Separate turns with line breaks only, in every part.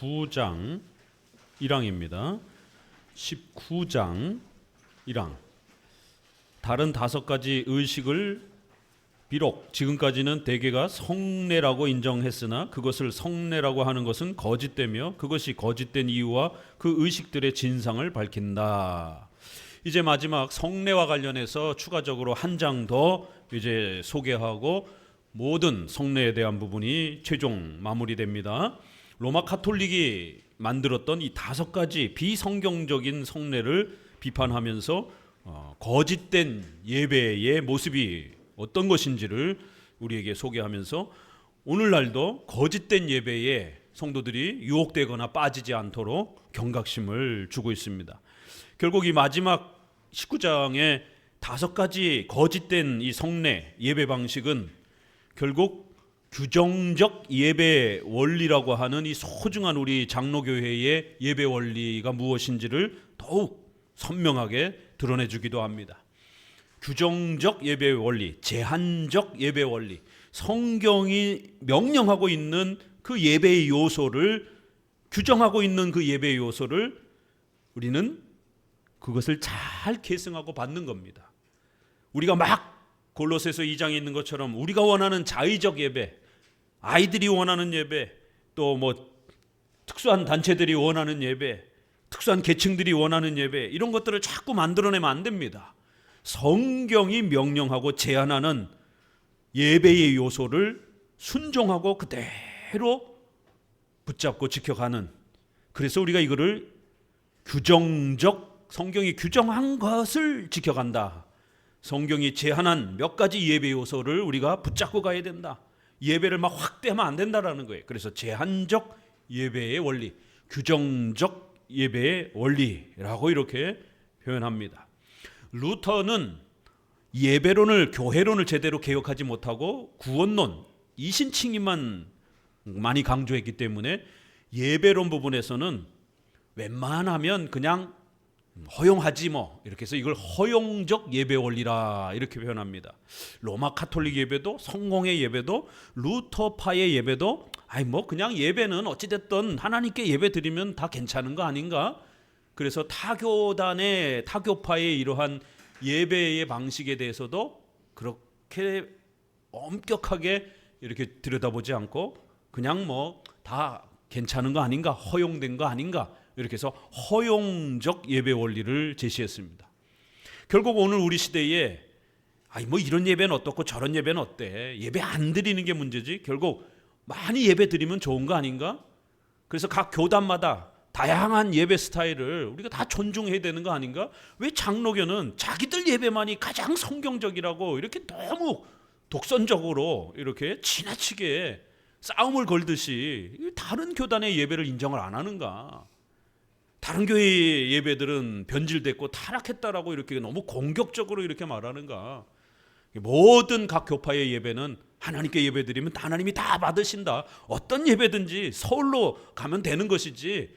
19장 1항입니다. 19장 1항. 다른 5가지 의식을 비록 지금까지는 대개가 성례라고 인정했으나 그것을 성례라고 하는 것은 거짓되며 그것이 거짓된 이유와 그 의식들의 진상을 밝힌다. 이제 마지막 성례와 관련해서 추가적으로 한 장 더 이제 소개하고 모든 성례에 대한 부분이 최종 마무리됩니다. 로마 카톨릭이 만들었던 이 5가지 비성경적인 성례를 비판하면서 거짓된 예배의 모습이 어떤 것인지를 우리에게 소개하면서 오늘날도 거짓된 예배에 성도들이 유혹되거나 빠지지 않도록 경각심을 주고 있습니다. 결국 이 마지막 19장의 5가지 거짓된 이 성례 예배 방식은 결국 규정적 예배 원리라고 하는 이 소중한 우리 장로교회의 예배 원리가 무엇인지를 더욱 선명하게 드러내주기도 합니다. 규정적 예배 원리, 제한적 예배 원리, 성경이 명령하고 있는 그 예배의 요소를 규정하고 있는 그 예배의 요소를 우리는 그것을 잘 계승하고 받는 겁니다. 우리가 막 골로새서 2장에 있는 것처럼 우리가 원하는 자의적 예배, 아이들이 원하는 예배, 또 뭐 특수한 단체들이 원하는 예배, 특수한 계층들이 원하는 예배, 이런 것들을 자꾸 만들어내면 안 됩니다. 성경이 명령하고 제한하는 예배의 요소를 순종하고 그대로 붙잡고 지켜가는, 그래서 우리가 이거를 규정적, 성경이 규정한 것을 지켜간다. 성경이 제한한 몇 가지 예배 요소를 우리가 붙잡고 가야 된다. 예배를 막 확대하면 안 된다라는 거예요. 그래서 제한적 예배의 원리, 규정적 예배의 원리라고 이렇게 표현합니다. 루터는 예배론을, 교회론을 제대로 개혁하지 못하고 구원론, 이신칭의만 많이 강조했기 때문에 예배론 부분에서는 웬만하면 그냥 허용하지 뭐, 이렇게 해서 이걸 허용적 예배 원리라 이렇게 표현합니다. 로마 카톨릭 예배도, 성공의 예배도, 루터파의 예배도 뭐 그냥 예배는 어찌됐든 하나님께 예배 드리면 다 괜찮은 거 아닌가? 그래서 타교단의, 타교파의 이러한 예배의 방식에 대해서도 그렇게 엄격하게 이렇게 들여다보지 않고 그냥 뭐 다 괜찮은 거 아닌가, 허용된 거 아닌가, 이렇게 해서 허용적 예배 원리를 제시했습니다. 결국 오늘 우리 시대에 뭐 이런 예배는 어떻고 저런 예배는 어때, 예배 안 드리는 게 문제지, 결국 많이 예배 드리면 좋은 거 아닌가? 그래서 각 교단마다 다양한 예배 스타일을 우리가 다 존중해야 되는 거 아닌가? 왜 장로교는 자기들 예배만이 가장 성경적이라고 이렇게 너무 독선적으로 이렇게 지나치게 싸움을 걸듯이 다른 교단의 예배를 인정을 안 하는가? 다른 교회의 예배들은 변질됐고 타락했다라고 이렇게 너무 공격적으로 이렇게 말하는가? 모든 각 교파의 예배는 하나님께 예배드리면 하나님이 다 받으신다. 어떤 예배든지 서울로 가면 되는 것이지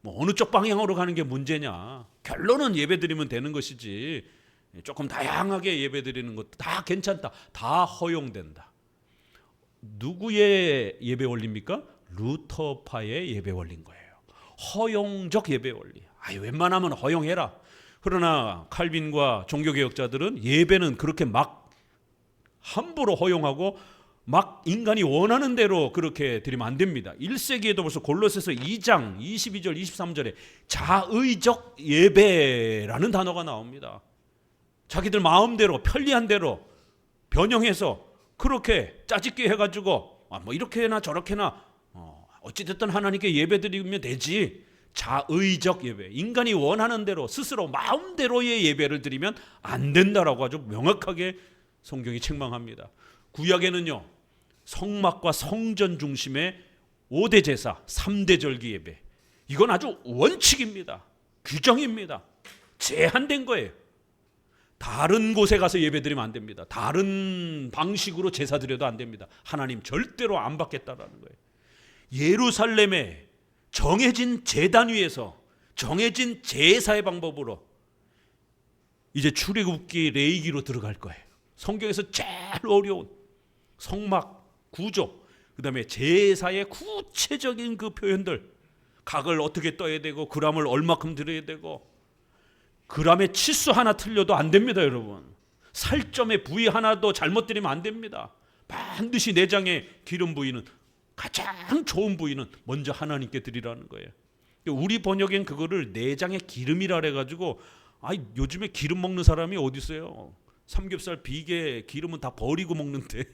뭐 어느 쪽 방향으로 가는 게 문제냐. 결론은 예배드리면 되는 것이지 조금 다양하게 예배드리는 것도 다 괜찮다. 다 허용된다. 누구의 예배 원리입니까? 루터파의 예배 원리인 거예요. 허용적 예배 원리. 웬만하면 허용해라. 그러나 칼빈과 종교개혁자들은 예배는 그렇게 막 함부로 허용하고 막 인간이 원하는 대로 그렇게 드리면 안 됩니다. 1세기에도 벌써 골로새서 2장 22절 23절에 자의적 예배라는 단어가 나옵니다. 자기들 마음대로 편리한 대로 변형해서 그렇게 짜집기 해가지고 뭐 이렇게나 저렇게나 어찌됐든 하나님께 예배 드리면 되지. 자의적 예배, 인간이 원하는 대로 스스로 마음대로의 예배를 드리면 안 된다라고 아주 명확하게 성경이 책망합니다. 구약에는요, 성막과 성전 중심의 5대 제사, 3대 절기 예배, 이건 아주 원칙입니다. 규정입니다. 제한된 거예요. 다른 곳에 가서 예배 드리면 안 됩니다. 다른 방식으로 제사 드려도 안 됩니다. 하나님 절대로 안 받겠다라는 거예요. 예루살렘에 정해진 제단 위에서 정해진 제사의 방법으로 이제 출애굽기 레위기로 들어갈 거예요. 성경에서 제일 어려운 성막 구조, 그 다음에 제사의 구체적인 그 표현들, 각을 어떻게 떠야 되고 그람을 얼마큼 들여야 되고, 그람의 치수 하나 틀려도 안 됩니다. 여러분, 살점의 부위 하나도 잘못 드리면 안 됩니다. 반드시 내장의 기름 부위는, 가장 좋은 부위는 먼저 하나님께 드리라는 거예요. 우리 번역엔 그거를 내장의 기름이라 해가지고, 요즘에 기름 먹는 사람이 어디 있어요? 삼겹살 비계 기름은 다 버리고 먹는데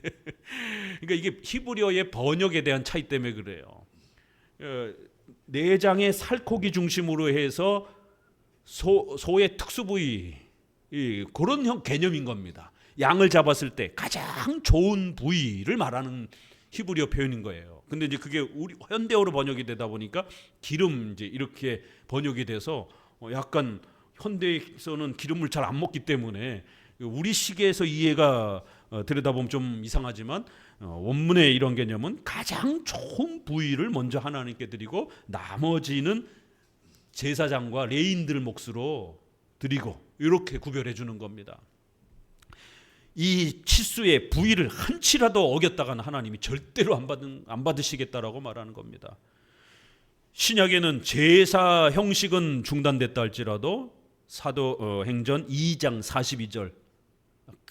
그러니까 이게 히브리어의 번역에 대한 차이 때문에 그래요. 내장의 살코기 중심으로 해서 소의 특수 부위, 그런 개념인 겁니다. 양을 잡았을 때 가장 좋은 부위를 말하는 히브리어 표현인 거예요. 근데 이제 그게 우리 현대어로 번역이 되다 보니까 기름 이제 이렇게 번역이 돼서 약간 현대에서는 기름을 잘 안 먹기 때문에 우리 시계에서 이해가 들여다보면 좀 이상하지만, 원문의 이런 개념은 가장 좋은 부위를 먼저 하나님께 드리고 나머지는 제사장과 레인들 몫으로 드리고, 이렇게 구별해 주는 겁니다. 이 치수의 부위를 한치라도 어겼다가는 하나님이 절대로 안 받으시겠다라고 말하는 겁니다. 신약에는 제사 형식은 중단됐다 할지라도 사도행전 2장 42절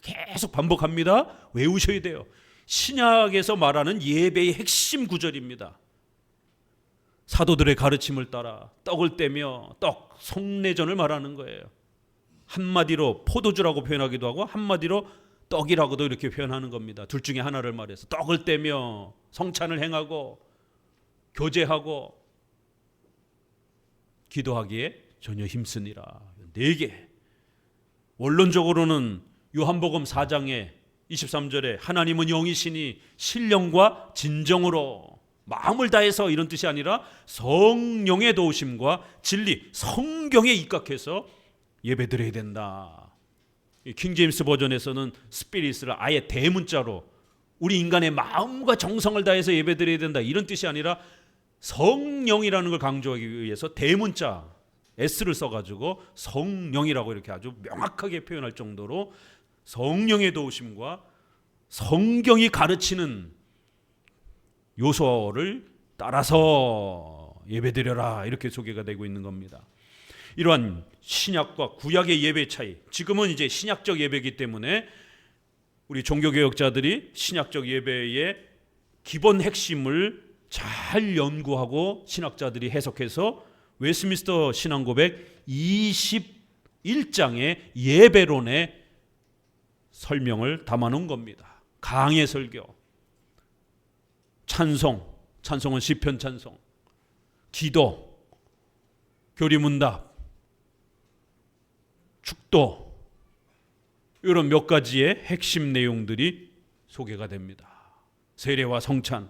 계속 반복합니다. 외우셔야 돼요. 신약에서 말하는 예배의 핵심 구절입니다. 사도들의 가르침을 따라 떡을 떼며 성례전을 말하는 거예요. 한마디로 포도주라고 표현하기도 하고 한마디로 떡이라고도 이렇게 표현하는 겁니다. 둘 중에 하나를 말해서 떡을 떼며 성찬을 행하고 교제하고 기도하기에 전혀 힘쓰니라. 4개. 원론적으로는 요한복음 4장에 23절에 하나님은 영이시니 신령과 진정으로 마음을 다해서, 이런 뜻이 아니라 성령의 도우심과 진리, 성경에 입각해서 예배드려야 된다. 킹제임스 버전에서는 스피릿을 아예 대문자로 우리 인간의 마음과 정성을 다해서 예배드려야 된다, 이런 뜻이 아니라 성령이라는 걸 강조하기 위해서 대문자 S를 써가지고 성령이라고 이렇게 아주 명확하게 표현할 정도로 성령의 도우심과 성경이 가르치는 요소를 따라서 예배드려라, 이렇게 소개가 되고 있는 겁니다. 이러한 신약과 구약의 예배 차이, 지금은 이제 신약적 예배이기 때문에 우리 종교개혁자들이 신약적 예배의 기본 핵심을 잘 연구하고 신학자들이 해석해서 웨스트민스터 신앙고백 21장의 예배론의 설명을 담아놓은 겁니다. 강해 설교, 찬송은 시편 찬송, 기도, 교리문답, 축도, 이런 몇 가지의 핵심 내용들이 소개가 됩니다. 세례와 성찬,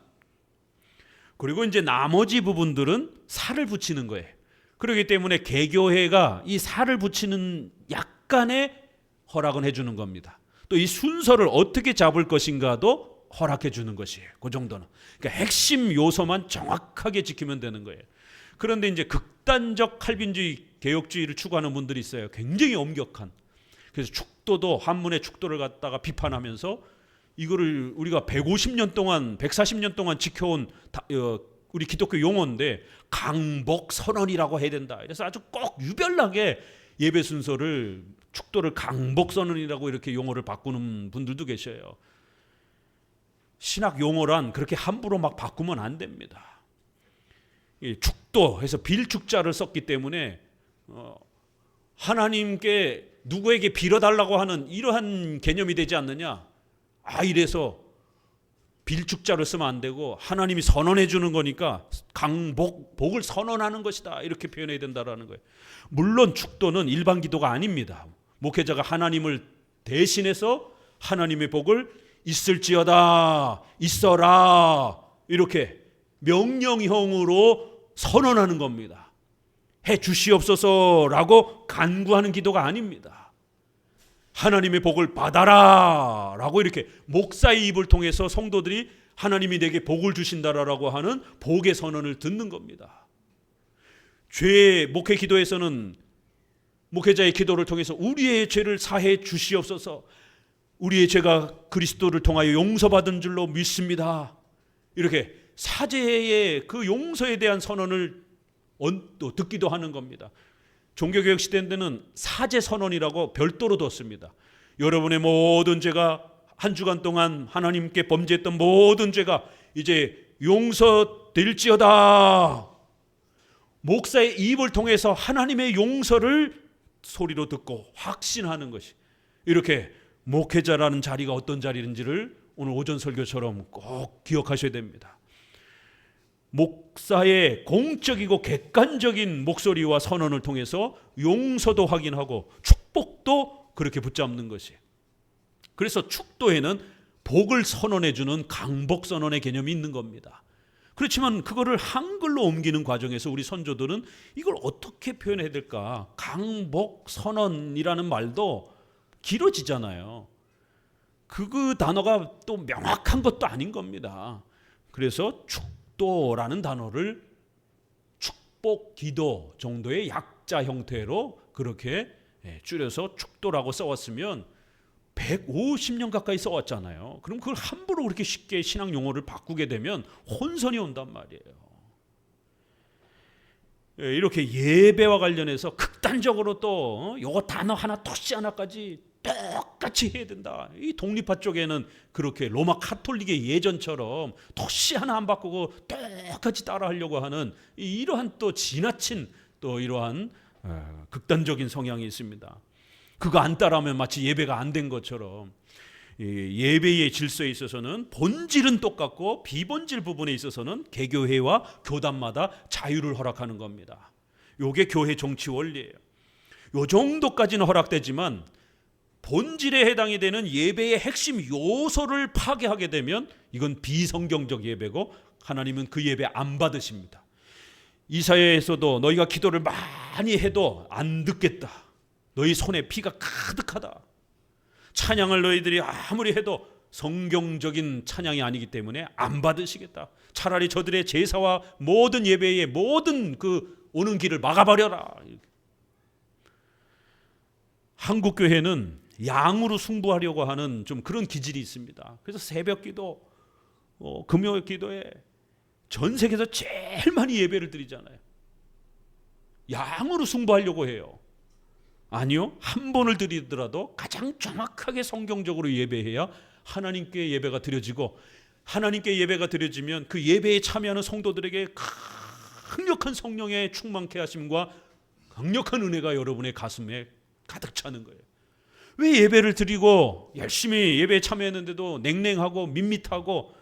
그리고 이제 나머지 부분들은 살을 붙이는 거예요. 그렇기 때문에 개교회가 이 살을 붙이는 약간의 허락은 해주는 겁니다. 또 이 순서를 어떻게 잡을 것인가도 허락해 주는 것이에요. 그 정도는. 그러니까 핵심 요소만 정확하게 지키면 되는 거예요. 그런데 이제 극단적 칼빈주의, 개혁주의를 추구하는 분들이 있어요. 굉장히 엄격한. 그래서 축도도, 한문의 축도를 갖다가 비판하면서 이거를 우리가 150년 동안, 140년 동안 지켜온 우리 기독교 용어인데 강복 선언이라고 해야 된다. 그래서 아주 꼭 유별나게 예배 순서를, 축도를 강복 선언이라고 이렇게 용어를 바꾸는 분들도 계셔요. 신학 용어란 그렇게 함부로 막 바꾸면 안 됩니다. 축도해서 빌축자를 썼기 때문에 하나님께 누구에게 빌어달라고 하는 이러한 개념이 되지 않느냐. 이래서 빌축자를 쓰면 안 되고 하나님이 선언해 주는 거니까 복을 선언하는 것이다, 이렇게 표현해야 된다라는 거예요. 물론 축도는 일반 기도가 아닙니다. 목회자가 하나님을 대신해서 하나님의 복을 있을지어다, 있어라, 이렇게 명령형으로 선언하는 겁니다. 해 주시옵소서라고 간구하는 기도가 아닙니다. 하나님의 복을 받아라 라고 이렇게 목사의 입을 통해서 성도들이 하나님이 내게 복을 주신다라고 하는 복의 선언을 듣는 겁니다. 목회 기도에서는 목회자의 기도를 통해서 우리의 죄를 사해 주시옵소서, 우리의 죄가 그리스도를 통하여 용서받은 줄로 믿습니다, 이렇게 사제의 그 용서에 대한 선언을 또 듣기도 하는 겁니다. 종교개혁 시대에는 사제 선언이라고 별도로 뒀습니다. 여러분의 모든 죄가, 한 주간 동안 하나님께 범죄했던 모든 죄가 이제 용서될지어다. 목사의 입을 통해서 하나님의 용서를 소리로 듣고 확신하는 것이, 이렇게 목회자라는 자리가 어떤 자리인지를 오늘 오전 설교처럼 꼭 기억하셔야 됩니다. 목사의 공적이고 객관적인 목소리와 선언을 통해서 용서도 확인하고 축복도 그렇게 붙잡는 것이. 그래서 축도에는 복을 선언해 주는 강복 선언의 개념이 있는 겁니다. 그렇지만 그거를 한글로 옮기는 과정에서 우리 선조들은 이걸 어떻게 표현해야 될까? 강복 선언이라는 말도 길어지잖아요. 그 단어가 또 명확한 것도 아닌 겁니다. 그래서 축도라는 단어를 축복 기도 정도의 약자 형태로 그렇게 줄여서 축도라고 써왔으면 150년 가까이 써왔잖아요. 그럼 그걸 함부로 그렇게 쉽게 신앙 용어를 바꾸게 되면 혼선이 온단 말이에요. 이렇게 예배와 관련해서 극단적으로 또 요거 단어 하나 토시 하나까지 똑같이 해야 된다. 이 독립파 쪽에는 그렇게 로마 카톨릭의 예전처럼 토시 하나 안 바꾸고 똑같이 따라하려고 하는 이러한 또 지나친 또 이러한 극단적인 성향이 있습니다. 그거 안 따라하면 마치 예배가 안 된 것처럼 예배의 질서에 있어서는 본질은 똑같고 비본질 부분에 있어서는 개교회와 교단마다 자유를 허락하는 겁니다. 이게 교회 정치 원리예요. 요 정도까지는 허락되지만 본질에 해당이 되는 예배의 핵심 요소를 파괴하게 되면 이건 비성경적 예배고 하나님은 그 예배 안 받으십니다. 이사야에서도 너희가 기도를 많이 해도 안 듣겠다. 너희 손에 피가 가득하다. 찬양을 너희들이 아무리 해도 성경적인 찬양이 아니기 때문에 안 받으시겠다. 차라리 저들의 제사와 모든 예배의 모든 그 오는 길을 막아버려라. 한국 교회는 양으로 승부하려고 하는 좀 그런 기질이 있습니다. 그래서 새벽 기도, 금요 기도에 전 세계에서 제일 많이 예배를 드리잖아요. 양으로 승부하려고 해요. 아니요, 한 번을 드리더라도 가장 정확하게 성경적으로 예배해야 하나님께 예배가 드려지고, 하나님께 예배가 드려지면 그 예배에 참여하는 성도들에게 강력한 성령의 충만케 하심과 강력한 은혜가 여러분의 가슴에 가득 차는 거예요. 왜 예배를 드리고 열심히 예배에 참여했는데도 냉랭하고 밋밋하고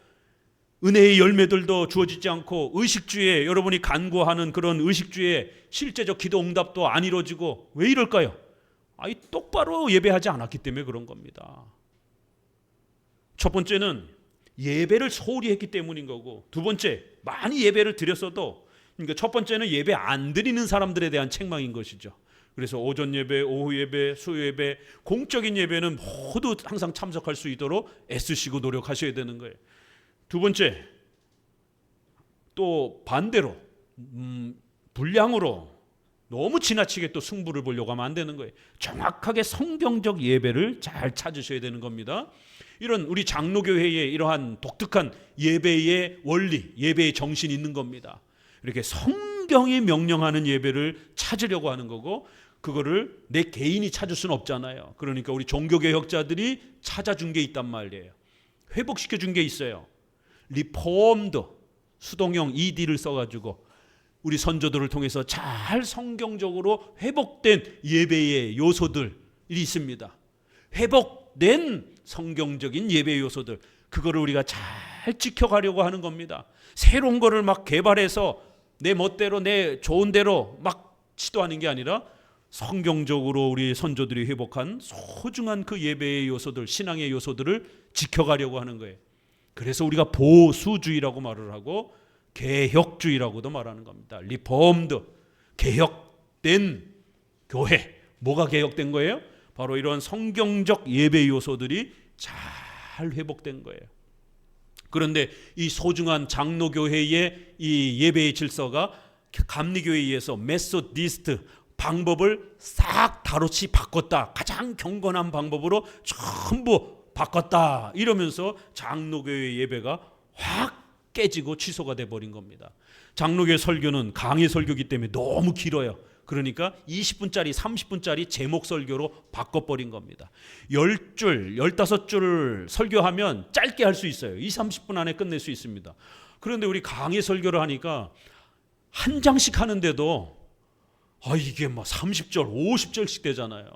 은혜의 열매들도 주어지지 않고 의식주에 여러분이 간구하는 그런 의식주에 실제적 기도 응답도 안 이루어지고 왜 이럴까요? 똑바로 예배하지 않았기 때문에 그런 겁니다. 첫 번째는 예배를 소홀히 했기 때문인 거고, 두 번째 많이 예배를 드렸어도, 그러니까 첫 번째는 예배 안 드리는 사람들에 대한 책망인 것이죠. 그래서 오전 예배, 오후 예배, 수요 예배, 공적인 예배는 모두 항상 참석할 수 있도록 애쓰시고 노력하셔야 되는 거예요. 두 번째, 또 반대로 불량으로 너무 지나치게 또 승부를 보려고 하면 안 되는 거예요. 정확하게 성경적 예배를 잘 찾으셔야 되는 겁니다. 이런 우리 장로교회의 이러한 독특한 예배의 원리, 예배의 정신이 있는 겁니다. 이렇게 성경이 명령하는 예배를 찾으려고 하는 거고, 그거를 내 개인이 찾을 수는 없잖아요. 그러니까 우리 종교개혁자들이 찾아준 게 있단 말이에요. 회복시켜준 게 있어요. 리폼드, 수동형 ED를 써가지고 우리 선조들을 통해서 잘 성경적으로 회복된 예배의 요소들이 있습니다. 회복된 성경적인 예배 요소들, 그거를 우리가 잘 지켜가려고 하는 겁니다. 새로운 거를 막 개발해서 내 멋대로 내 좋은 대로 막 시도하는 게 아니라 성경적으로 우리 선조들이 회복한 소중한 그 예배의 요소들, 신앙의 요소들을 지켜가려고 하는 거예요. 그래서 우리가 보수주의라고 말을 하고 개혁주의라고도 말하는 겁니다. 리폼드, 개혁된 교회. 뭐가 개혁된 거예요? 바로 이런 성경적 예배 요소들이 잘 회복된 거예요. 그런데 이 소중한 장로교회의 이 예배의 질서가 감리교회에 의해서 메소디스트 방법을 싹 다루치 바꿨다. 가장 경건한 방법으로 전부 바꿨다. 이러면서 장로교회 예배가 확 깨지고 취소가 돼버린 겁니다. 장로교회 설교는 강의 설교기 때문에 너무 길어요. 그러니까 20분짜리 30분짜리 제목 설교로 바꿔버린 겁니다. 10줄 15줄 설교하면 짧게 할 수 있어요. 20-30분 안에 끝낼 수 있습니다. 그런데 우리 강의 설교를 하니까 한 장씩 하는데도 이게 뭐 30절 50절씩 되잖아요.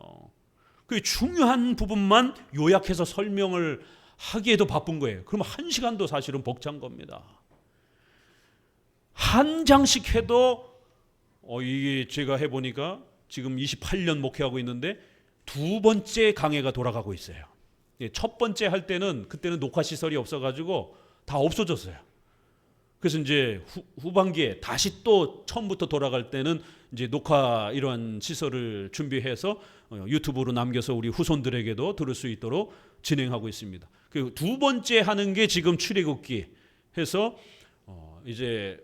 그 중요한 부분만 요약해서 설명을 하기에도 바쁜 거예요. 그럼 1시간도 사실은 벅찬 겁니다. 한 장씩 해도 이게 제가 해보니까 지금 28년 목회하고 있는데 2번째 강해가 돌아가고 있어요. 첫 번째 할 때는 그때는 녹화 시설이 없어가지고 다 없어졌어요. 그래서 이제 후반기에 다시 또 처음부터 돌아갈 때는 이제 녹화 이런 시설을 준비해서 유튜브로 남겨서 우리 후손들에게도 들을 수 있도록 진행하고 있습니다. 그리고 2번째 하는 게 지금 출애굽기 해서 이제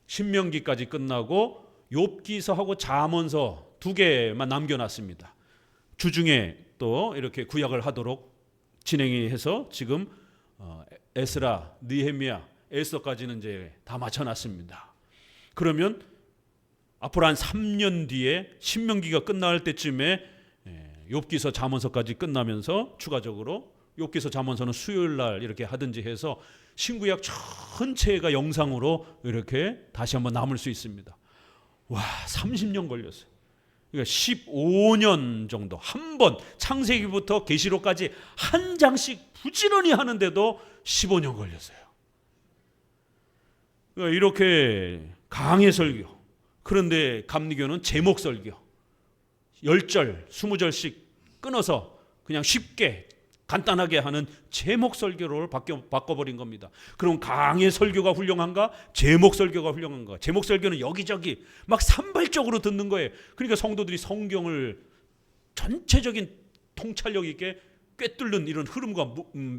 신명기까지 끝나고 욥기서하고 잠언서 2개만 남겨놨습니다. 주중에 또 이렇게 구약을 하도록 진행해서 지금 에스라, 느헤미야, 에스더까지는 이제 다 맞춰놨습니다. 그러면 앞으로 한 3년 뒤에 신명기가 끝날 때쯤에 욥기서 잠언서까지 끝나면서 추가적으로 욥기서 잠언서는 수요일 날 이렇게 하든지 해서 신구약 전체가 영상으로 이렇게 다시 한번 남을 수 있습니다. 와, 30년 걸렸어요. 그러니까 15년 정도 한 번 창세기부터 계시록까지 한 장씩 부지런히 하는데도 15년 걸렸어요. 그러니까 이렇게 강해 설교. 그런데 감리교는 제목 설교. 10절, 20절씩 끊어서 그냥 쉽게 간단하게 하는 제목 설교를 바꿔버린 겁니다. 그럼 강의 설교가 훌륭한가? 제목 설교가 훌륭한가? 제목 설교는 여기저기 막 산발적으로 듣는 거예요. 그러니까 성도들이 성경을 전체적인 통찰력 있게 꿰뚫는 이런 흐름과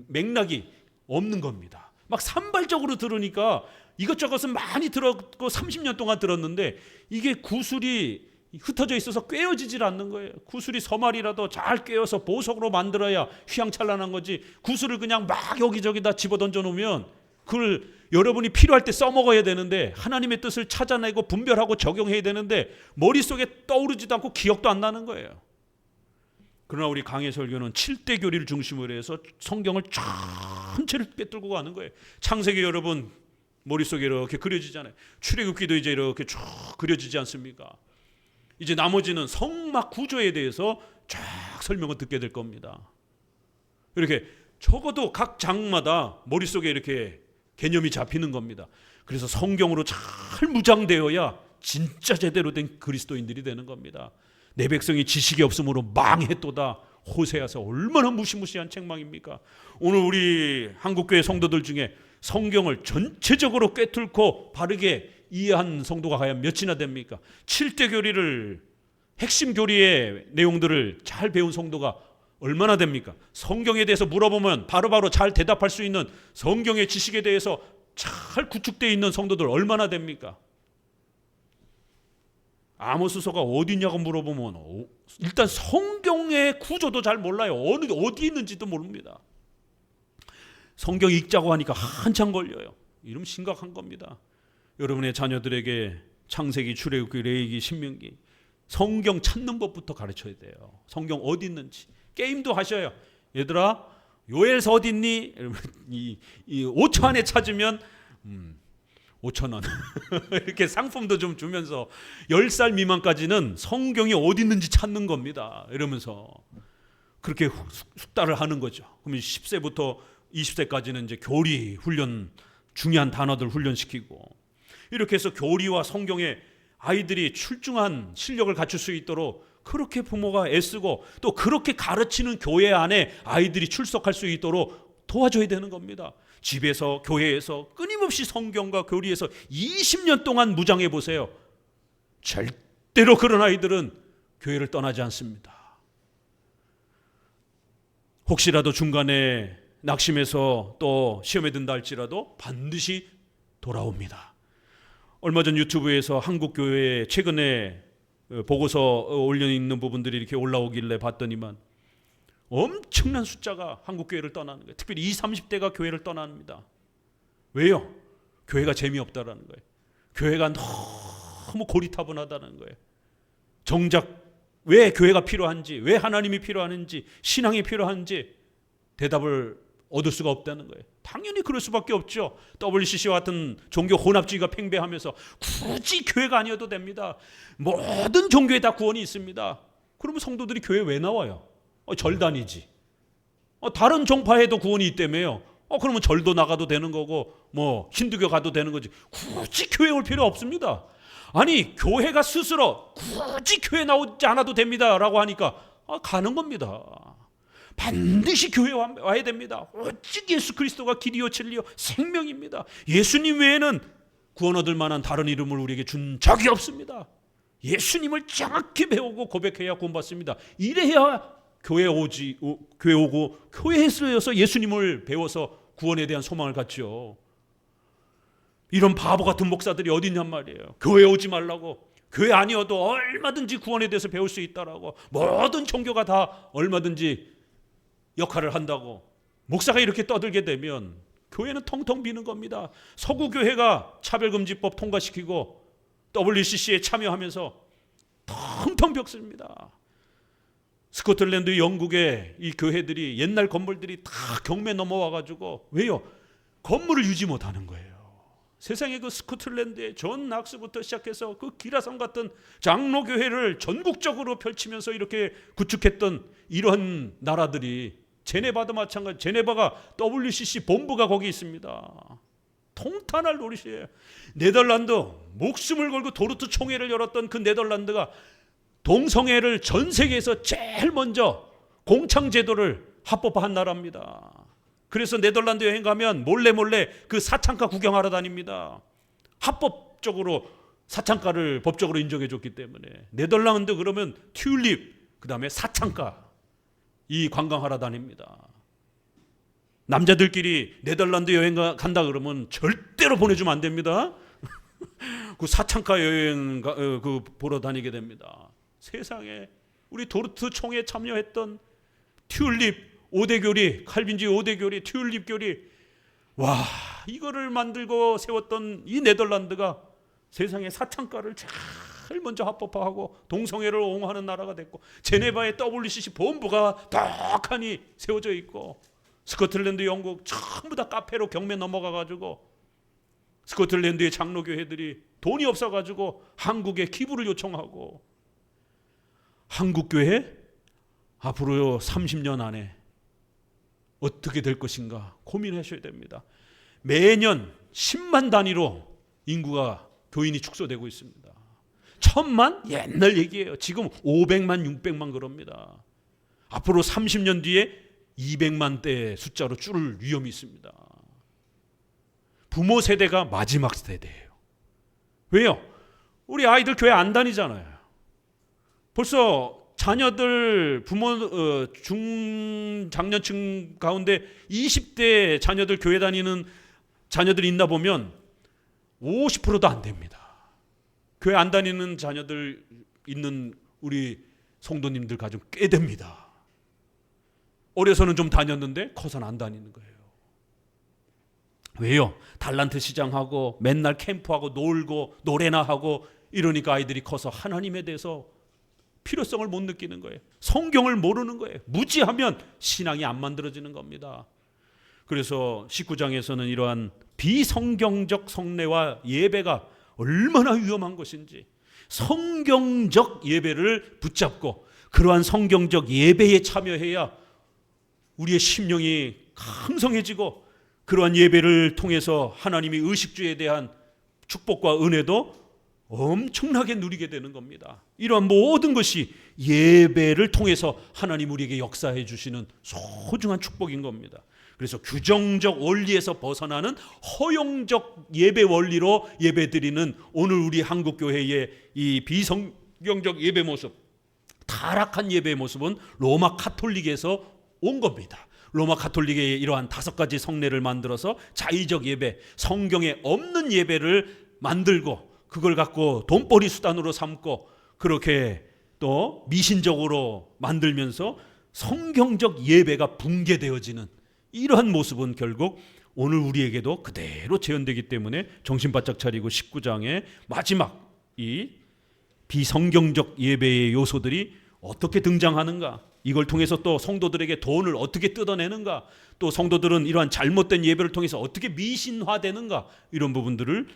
맥락이 없는 겁니다. 막 산발적으로 들으니까 이것저것은 많이 들었고 30년 동안 들었는데 이게 구슬이 흩어져 있어서 꿰어지질 않는 거예요. 구슬이 서말이라도 잘 꿰어서 보석으로 만들어야 휘황찬란한 거지. 구슬을 그냥 막 여기저기다 집어던져 놓으면 그걸 여러분이 필요할 때 써먹어야 되는데 하나님의 뜻을 찾아내고 분별하고 적용해야 되는데 머릿속에 떠오르지도 않고 기억도 안 나는 거예요. 그러나 우리 강해 설교는 7대 교리를 중심으로 해서 성경을 전체를 꿰뚫고 가는 거예요. 창세기 여러분 머릿속에 이렇게 그려지잖아요. 출애굽기도 이제 이렇게 쭉 그려지지 않습니까? 이제 나머지는 성막 구조에 대해서 쫙 설명을 듣게 될 겁니다. 이렇게 적어도 각 장마다 머릿속에 이렇게 개념이 잡히는 겁니다. 그래서 성경으로 잘 무장되어야 진짜 제대로 된 그리스도인들이 되는 겁니다. 내 백성이 지식이 없으므로 망했도다. 호세아서 얼마나 무시무시한 책망입니까? 오늘 우리 한국교회 성도들 중에 성경을 전체적으로 꿰뚫고 바르게 이해한 성도가 과연 몇이나 됩니까? 7대 교리를 핵심 교리의 내용들을 잘 배운 성도가 얼마나 됩니까? 성경에 대해서 물어보면 바로바로 잘 대답할 수 있는 성경의 지식에 대해서 잘 구축되어 있는 성도들 얼마나 됩니까? 아모스서가 어디 있냐고 물어보면 일단 성경의 구조도 잘 몰라요. 어디 있는지도 모릅니다. 성경 읽자고 하니까 한참 걸려요. 이러면 심각한 겁니다. 여러분의 자녀들에게 창세기, 출애굽기, 레위기, 신명기 성경 찾는 법부터 가르쳐야 돼요. 성경 어디 있는지. 게임도 하셔요. 얘들아 요엘서 어디 있니? 이 5초 안에 찾으면 5,000원 이렇게 상품도 좀 주면서 10살 미만까지는 성경이 어디 있는지 찾는 겁니다. 이러면서 그렇게 숙달을 하는 거죠. 그러면 10세부터 20세까지는 이제 교리 훈련, 중요한 단어들 훈련시키고 이렇게 해서 교리와 성경에 아이들이 출중한 실력을 갖출 수 있도록 그렇게 부모가 애쓰고 또 그렇게 가르치는 교회 안에 아이들이 출석할 수 있도록 도와줘야 되는 겁니다. 집에서 교회에서 끊임없이 성경과 교리에서 20년 동안 무장해 보세요. 절대로 그런 아이들은 교회를 떠나지 않습니다. 혹시라도 중간에 낙심해서 또 시험에 든다 할지라도 반드시 돌아옵니다. 얼마 전 유튜브에서 한국교회에 최근에 보고서 올려있는 부분들이 이렇게 올라오길래 봤더니만 엄청난 숫자가 한국교회를 떠나는 거예요. 특별히 20, 30대가 교회를 떠납니다. 왜요? 교회가 재미없다라는 거예요. 교회가 너무 고리타분하다는 거예요. 정작 왜 교회가 필요한지, 왜 하나님이 필요한지, 신앙이 필요한지 대답을 얻을 수가 없다는 거예요. 당연히 그럴 수밖에 없죠. WCC와 같은 종교 혼합주의가 팽배하면서 굳이 교회가 아니어도 됩니다. 모든 종교에 다 구원이 있습니다. 그러면 성도들이 교회 왜 나와요? 절단이지. 다른 종파에도 구원이 있다며요. 그러면 절도 나가도 되는 거고 뭐 힌두교 가도 되는 거지. 굳이 교회 올 필요 없습니다. 아니 교회가 스스로 굳이 교회 나오지 않아도 됩니다 라고 하니까 가는 겁니다. 반드시 교회 와야 됩니다. 오직 예수 그리스도가 길이요 진리요 생명입니다. 예수님 외에는 구원 얻을 만한 다른 이름을 우리에게 준 적이 없습니다. 예수님을 정확히 배우고 고백해야 구원받습니다. 이래야 교회 오고 교회에서 예수님을 배워서 구원에 대한 소망을 갖죠. 이런 바보 같은 목사들이 어디 있냔 말이에요. 교회 오지 말라고. 교회 아니어도 얼마든지 구원에 대해서 배울 수 있다라고. 모든 종교가 다 얼마든지 역할을 한다고. 목사가 이렇게 떠들게 되면 교회는 텅텅 비는 겁니다. 서구교회가 차별금지법 통과시키고 WCC에 참여하면서 텅텅 벽습니다. 스코틀랜드, 영국의 이 교회들이 옛날 건물들이 다 경매 넘어와가지고 왜요? 건물을 유지 못하는 거예요. 세상에 그 스코틀랜드의 존 낙스부터 시작해서 그 기라성 같은 장로교회를 전국적으로 펼치면서 이렇게 구축했던 이러한 나라들이 제네바도 마찬가지. 제네바가 WCC 본부가 거기 있습니다. 통탄할 노릇이에요. 네덜란드 목숨을 걸고 도르트 총회를 열었던 그 네덜란드가 동성애를 전 세계에서 제일 먼저 공창제도를 합법화한 나라입니다. 그래서 네덜란드 여행 가면 몰래 그 사창가 구경하러 다닙니다. 합법적으로 사창가를 법적으로 인정해 줬기 때문에. 네덜란드 그러면 튤립, 그 다음에 사창가 이 관광하러 다닙니다. 남자들끼리 네덜란드 여행 간다 그러면 절대로 보내주면 안 됩니다. 그 사창가 여행 그 보러 다니게 됩니다. 세상에 우리 도르트 총회에 참여했던 튤립 5대 교리, 칼빈주의 5대 교리, 튤립 교리, 와 이거를 만들고 세웠던 이 네덜란드가 세상에 사창가를 제일 먼저 합법화하고 동성애를 옹호하는 나라가 됐고, 제네바의 WCC 본부가 떡하니 세워져 있고, 스코틀랜드, 영국 전부 다 카페로 경매 넘어가가지고 스코틀랜드의 장로교회들이 돈이 없어가지고 한국에 기부를 요청하고, 한국교회 앞으로 30년 안에 어떻게 될 것인가 고민하셔야 됩니다. 매년 10만 단위로 인구가 교인이 축소되고 있습니다. 1000만? 옛날 얘기예요. 지금 500만, 600만 그럽니다. 앞으로 30년 뒤에 200만대 숫자로 줄을 위험이 있습니다. 부모 세대가 마지막 세대예요. 왜요? 우리 아이들 교회 안 다니잖아요. 벌써 자녀들 부모 중장년층 가운데 20대 자녀들 교회 다니는 자녀들이 있나 보면 50%도 안 됩니다. 교회 안 다니는 자녀들 있는 우리 성도님들 가정 꽤 됩니다. 어려서는 좀 다녔는데 커서는 안 다니는 거예요. 왜요? 달란트 시장하고 맨날 캠프하고 놀고 노래나 하고 이러니까 아이들이 커서 하나님에 대해서 필요성을 못 느끼는 거예요. 성경을 모르는 거예요. 무지하면 신앙이 안 만들어지는 겁니다. 그래서 19장에서는 이러한 비성경적 성례와 예배가 얼마나 위험한 것인지, 성경적 예배를 붙잡고 그러한 성경적 예배에 참여해야 우리의 심령이 강성해지고, 그러한 예배를 통해서 하나님이 의식주에 대한 축복과 은혜도 엄청나게 누리게 되는 겁니다. 이러한 모든 것이 예배를 통해서 하나님 우리에게 역사해 주시는 소중한 축복인 겁니다. 그래서 규정적 원리에서 벗어나는 허용적 예배 원리로 예배드리는 오늘 우리 한국교회의 이 비성경적 예배 모습, 타락한 예배의 모습은 로마 카톨릭에서 온 겁니다. 로마 카톨릭의 이러한 5가지 성례를 만들어서 자의적 예배, 성경에 없는 예배를 만들고 그걸 갖고 돈벌이 수단으로 삼고 그렇게 또 미신적으로 만들면서 성경적 예배가 붕괴되어지는 이러한 모습은 결국 오늘 우리에게도 그대로 재현되기 때문에 정신 바짝 차리고 19장의 마지막 이 비성경적 예배의 요소들이 어떻게 등장하는가, 이걸 통해서 또 성도들에게 돈을 어떻게 뜯어내는가, 또 성도들은 이러한 잘못된 예배를 통해서 어떻게 미신화되는가, 이런 부분들을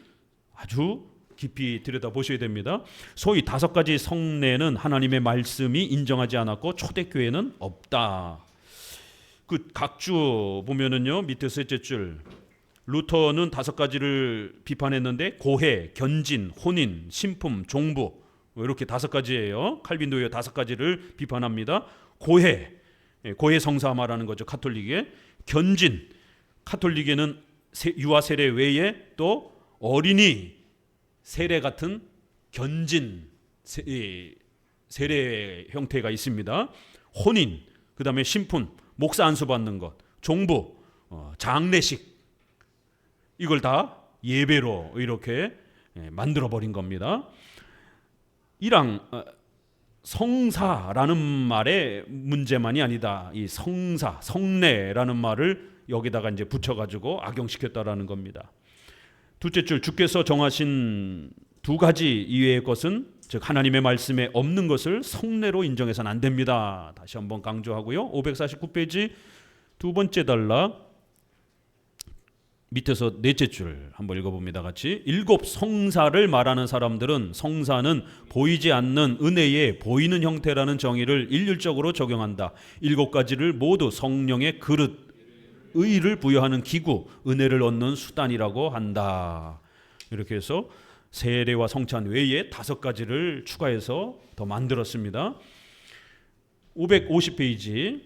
아주 깊이 들여다보셔야 됩니다. 소위 5가지 성례는 하나님의 말씀이 인정하지 않았고 초대교회는 없다. 그 각주 보면은요, 밑에 셋째 줄, 루터는 5가지를 비판했는데 고해, 견진, 혼인, 신품, 종부, 이렇게 5가지예요. 칼빈도요 5가지를 비판합니다. 고해 성사 말하는 거죠, 카톨릭에. 견진, 카톨릭에는 유아 세례 외에 또 어린이 세례 같은 견진 세례 형태가 있습니다. 혼인, 그 다음에 신품, 목사 안수 받는 것, 종부, 장례식, 이걸 다 예배로 이렇게 만들어 버린 겁니다. 이랑 성사라는 말의 문제만이 아니다. 이 성사, 성례라는 말을 여기다가 이제 붙여가지고 악용시켰다라는 겁니다. 둘째 줄, 주께서 정하신 2가지 이외의 것은, 즉 하나님의 말씀에 없는 것을 성례로 인정해서는 안 됩니다. 다시 한번 강조하고요. 549페이지 2번째 단락 밑에서 4째 줄 한번 읽어봅니다. 같이. 7 성사를 말하는 사람들은 성사는 보이지 않는 은혜의 보이는 형태라는 정의를 일률적으로 적용한다. 7가지를 모두 성령의 그릇, 의를 부여하는 기구, 은혜를 얻는 수단이라고 한다. 이렇게 해서 세례와 성찬 외에 5가지를 추가해서 더 만들었습니다. 550페이지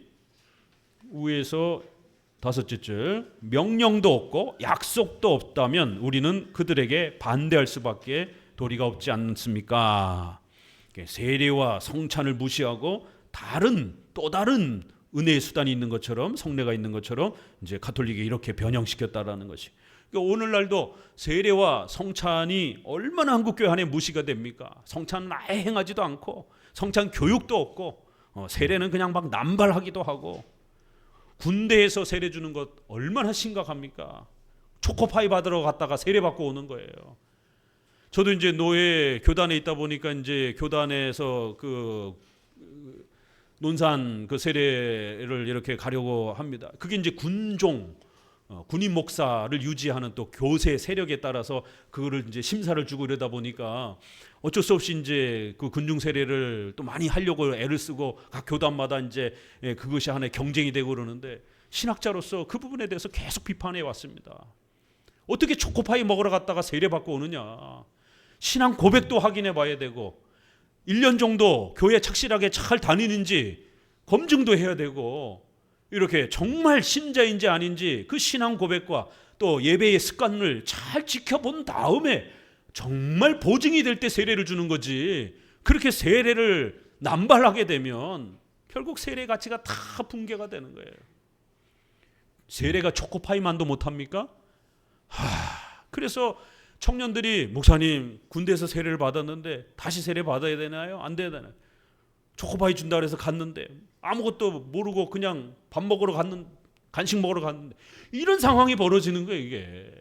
위에서 5째 줄, 명령도 없고 약속도 없다면 우리는 그들에게 반대할 수밖에 도리가 없지 않습니까? 세례와 성찬을 무시하고 또 다른 은혜의 수단이 있는 것처럼, 성례가 있는 것처럼 이제 가톨릭이 이렇게 변형시켰다라는 것이. 그러니까 오늘날도 세례와 성찬이 얼마나 한국교회 안에 무시가 됩니까? 성찬은 아예 행하지도 않고, 성찬 교육도 없고, 세례는 그냥 막 남발하기도 하고, 군대에서 세례 주는 것 얼마나 심각합니까? 초코파이 받으러 갔다가 세례 받고 오는 거예요. 저도 이제 노예 교단에 있다 보니까 이제 교단에서 그 논산 그 세례를 이렇게 가려고 합니다. 그게 이제 군종, 군인 목사를 유지하는 또 교세 세력에 따라서 그거를 이제 심사를 주고 이러다 보니까 어쩔 수 없이 이제 그 군중 세례를 또 많이 하려고 애를 쓰고 각 교단마다 이제 그것이 하나의 경쟁이 되고 그러는데, 신학자로서 그 부분에 대해서 계속 비판해 왔습니다. 어떻게 초코파이 먹으러 갔다가 세례 받고 오느냐? 신앙 고백도 확인해 봐야 되고, 1년 정도 교회 착실하게 잘 다니는지 검증도 해야 되고, 이렇게 정말 신자인지 아닌지 그 신앙 고백과 또 예배의 습관을 잘 지켜본 다음에 정말 보증이 될 때 세례를 주는 거지, 그렇게 세례를 남발하게 되면 결국 세례 가치가 다 붕괴가 되는 거예요. 세례가 초코파이만도 못합니까? 그래서 청년들이, 목사님 군대에서 세례를 받았는데 다시 세례 받아야 되나요? 안 되나요? 초코파이 준다 그래서 갔는데 아무것도 모르고 그냥 간식 먹으러 갔는데, 이런 상황이 벌어지는 거예요, 이게.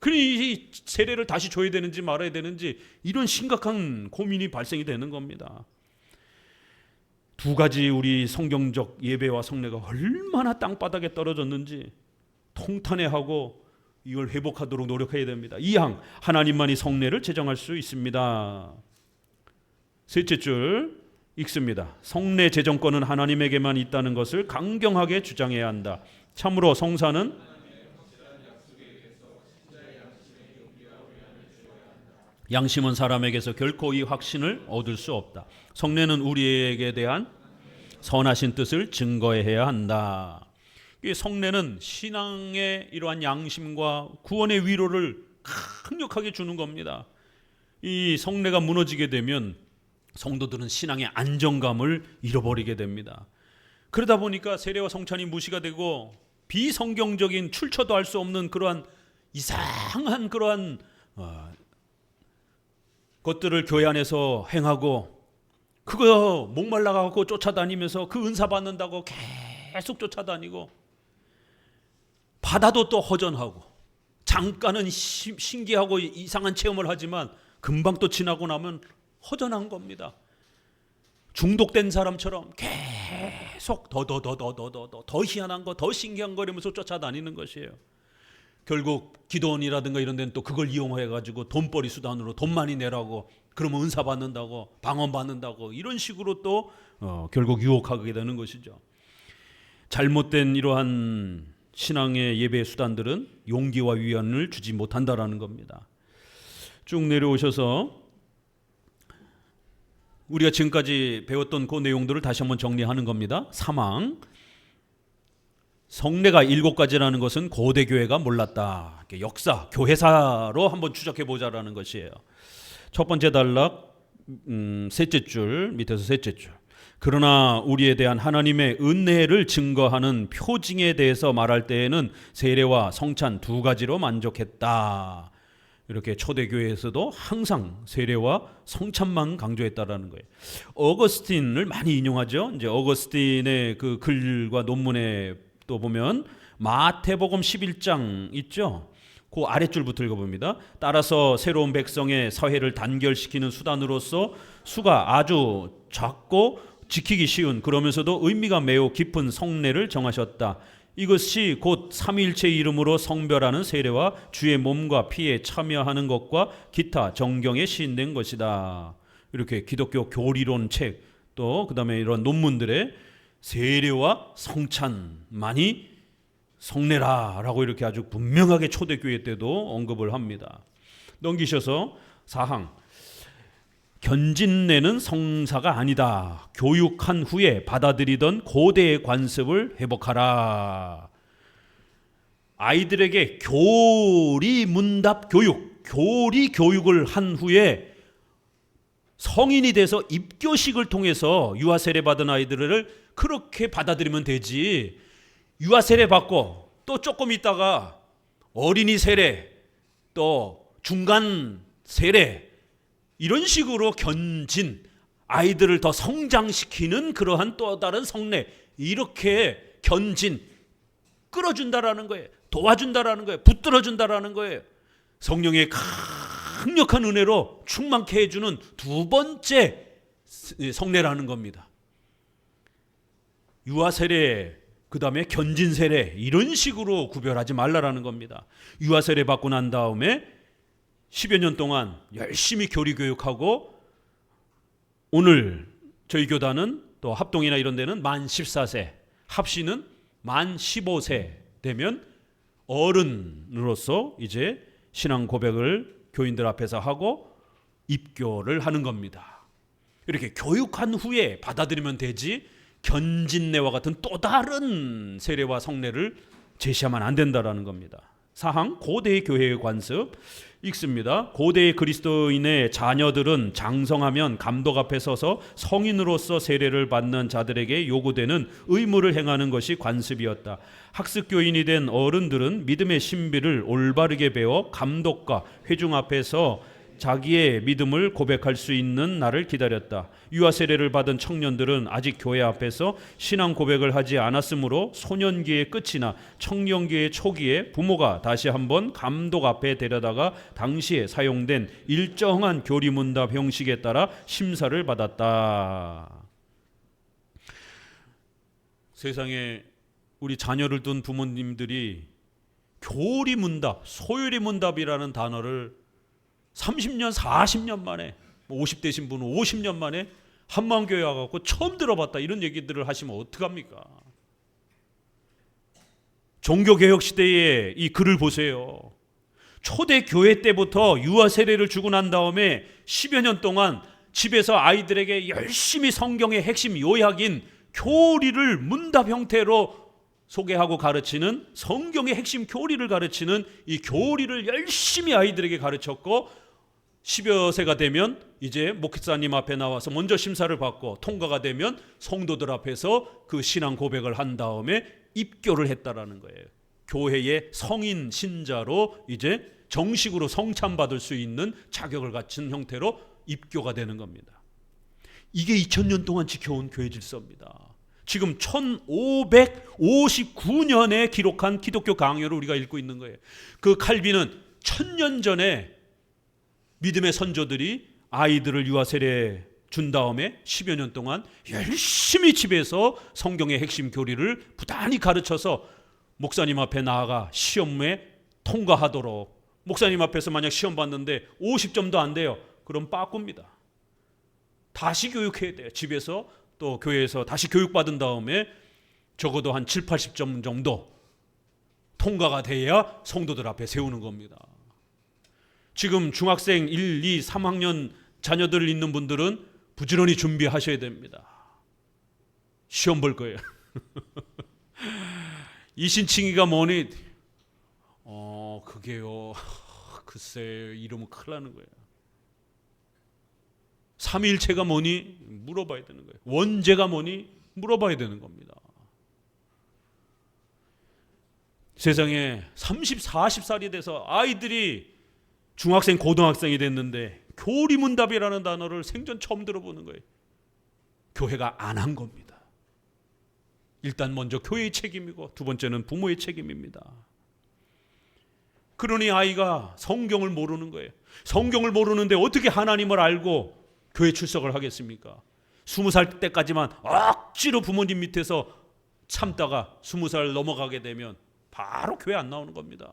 그러니 이 세례를 다시 줘야 되는지 말아야 되는지 이런 심각한 고민이 발생이 되는 겁니다. 2가지 우리 성경적 예배와 성례가 얼마나 땅바닥에 떨어졌는지 통탄해하고 이걸 회복하도록 노력해야 됩니다. 2항, 하나님만이 성례를 제정할 수 있습니다. 3째 줄 읽습니다. 성례 제정권은 하나님에게만 있다는 것을 강경하게 주장해야 한다. 참으로 성사는 양심은 사람에게서 결코 이 확신을 얻을 수 없다. 성례는 우리에게 대한 선하신 뜻을 증거해야 한다. 이 성례는 신앙의 이러한 양심과 구원의 위로를 강력하게 주는 겁니다. 이 성례가 무너지게 되면 성도들은 신앙의 안정감을 잃어버리게 됩니다. 그러다 보니까 세례와 성찬이 무시가 되고 비성경적인 출처도 할 수 없는 그러한 이상한 그러한 것들을 교회 안에서 행하고, 그거 목말라가고 쫓아다니면서 그 은사 받는다고 계속 쫓아다니고, 바다도 또 허전하고 잠깐은 신기하고 이상한 체험을 하지만 금방 또 지나고 나면 허전한 겁니다. 중독된 사람처럼 계속 더 희한한 거, 더 신기한 거 이러면서 쫓아다니는 것이에요. 결국 기도원이라든가 이런 데는 또 그걸 이용해가지고 돈벌이 수단으로 돈 많이 내라고, 그러면 은사 받는다고, 방언 받는다고, 이런 식으로 또 결국 유혹하게 되는 것이죠. 잘못된 이러한 신앙의 예배 수단들은 용기와 위안을 주지 못한다라는 겁니다. 쭉 내려오셔서 우리가 지금까지 배웠던 그 내용들을 다시 한번 정리하는 겁니다. 사망, 성례가 7가지라는 것은 고대 교회가 몰랐다. 역사, 교회사로 한번 추적해 보자라는 것이에요. 첫 번째 단락, 셋째 줄, 밑에서 셋째 줄. 그러나 우리에 대한 하나님의 은혜를 증거하는 표징에 대해서 말할 때에는 세례와 성찬 2가지로 만족했다. 이렇게 초대교회에서도 항상 세례와 성찬만 강조했다라는 거예요. 어거스틴을 많이 인용하죠. 이제 어거스틴의 그 글과 논문에 또 보면 마태복음 11장 있죠. 그 아랫줄부터 읽어봅니다. 따라서 새로운 백성의 사회를 단결시키는 수단으로서 수가 아주 작고 지키기 쉬운, 그러면서도 의미가 매우 깊은 성례를 정하셨다. 이것이 곧 삼위일체의 이름으로 성별하는 세례와 주의 몸과 피에 참여하는 것과 기타 정경에 시인된 것이다. 이렇게 기독교 교리론 책, 또 그다음에 이런 논문들에 세례와 성찬만이 성례라라고 이렇게 아주 분명하게 초대교회 때도 언급을 합니다. 넘기셔서 4항, 견진내는 성사가 아니다. 교육한 후에 받아들이던 고대의 관습을 회복하라. 아이들에게 교리문답 교육, 교리 교육을 한 후에 성인이 돼서 입교식을 통해서 유아세례 받은 아이들을 그렇게 받아들이면 되지. 유아세례 받고 또 조금 있다가 어린이 세례, 또 중간 세례, 이런 식으로 견진, 아이들을 더 성장시키는 그러한 또 다른 성례, 이렇게 견진, 끌어준다라는 거예요. 도와준다라는 거예요. 붙들어준다라는 거예요. 성령의 강력한 은혜로 충만케 해주는 2번째 성례라는 겁니다. 유아세례, 그 다음에 견진세례, 이런 식으로 구별하지 말라라는 겁니다. 유아세례 받고 난 다음에 10여 년 동안 열심히 교리교육하고, 오늘 저희 교단은 또 합동이나 이런 데는 만 14세, 합시는 만 15세 되면 어른으로서 이제 신앙 고백을 교인들 앞에서 하고 입교를 하는 겁니다. 이렇게 교육한 후에 받아들이면 되지, 견진례와 같은 또 다른 세례와 성례를 제시하면 안 된다라는 겁니다. 4항, 고대의 교회의 관습 읽습니다. 고대의 그리스도인의 자녀들은 장성하면 감독 앞에 서서 성인으로서 세례를 받는 자들에게 요구되는 의무를 행하는 것이 관습이었다. 학습교인이 된 어른들은 믿음의 신비를 올바르게 배워 감독과 회중 앞에서 자기의 믿음을 고백할 수 있는 날을 기다렸다. 유아 세례를 받은 청년들은 아직 교회 앞에서 신앙 고백을 하지 않았으므로 소년기의 끝이나 청년기의 초기에 부모가 다시 한번 감독 앞에 데려다가 당시에 사용된 일정한 교리문답 형식에 따라 심사를 받았다. 세상에 우리 자녀를 둔 부모님들이 교리문답, 소유리문답이라는 단어를 30년, 40년 만에, 50대신 분은 50년 만에 한마음교회 와갖고 처음 들어봤다, 이런 얘기들을 하시면 어떡합니까? 종교개혁 시대에 이 글을 보세요. 초대교회 때부터 유아 세례를 주고 난 다음에 10여 년 동안 집에서 아이들에게 열심히 성경의 핵심 요약인 교리를 문답 형태로 소개하고 가르치는, 성경의 핵심 교리를 가르치는 이 교리를 열심히 아이들에게 가르쳤고, 10여 세가 되면 이제 목사님 앞에 나와서 먼저 심사를 받고 통과가 되면 성도들 앞에서 그 신앙 고백을 한 다음에 입교를 했다라는 거예요. 교회의 성인 신자로 이제 정식으로 성찬받을 수 있는 자격을 갖춘 형태로 입교가 되는 겁니다. 이게 2000년 동안 지켜온 교회 질서입니다. 지금 1559년에 기록한 기독교 강요를 우리가 읽고 있는 거예요. 그 칼빈은 1000년 전에 믿음의 선조들이 아이들을 유아 세례 준 다음에 10여 년 동안 열심히 집에서 성경의 핵심 교리를 부단히 가르쳐서 목사님 앞에 나아가 시험에 통과하도록, 목사님 앞에서 만약 시험 봤는데 50점도 안 돼요. 그럼 빠꾸입니다. 다시 교육해야 돼요. 집에서 또 교회에서 다시 교육받은 다음에 적어도 한 7, 80점 정도 통과가 돼야 성도들 앞에 세우는 겁니다. 지금 중학생 1, 2, 3학년 자녀들 있는 분들은 부지런히 준비하셔야 됩니다. 시험 볼 거예요. 이신칭이가 뭐니? 그게요. 글쎄, 이러면 큰일 나는 거예요. 삼위일체가 뭐니? 물어봐야 되는 거예요. 원죄가 뭐니? 물어봐야 되는 겁니다. 세상에 30, 40살이 돼서 아이들이 중학생, 고등학생이 됐는데 교리문답이라는 단어를 생전 처음 들어보는 거예요. 교회가 안 한 겁니다. 일단 먼저 교회의 책임이고 두 번째는 부모의 책임입니다. 그러니 아이가 성경을 모르는 거예요. 성경을 모르는데 어떻게 하나님을 알고 교회 출석을 하겠습니까? 20살 때까지만 억지로 부모님 밑에서 참다가 20살 넘어가게 되면 바로 교회 안 나오는 겁니다.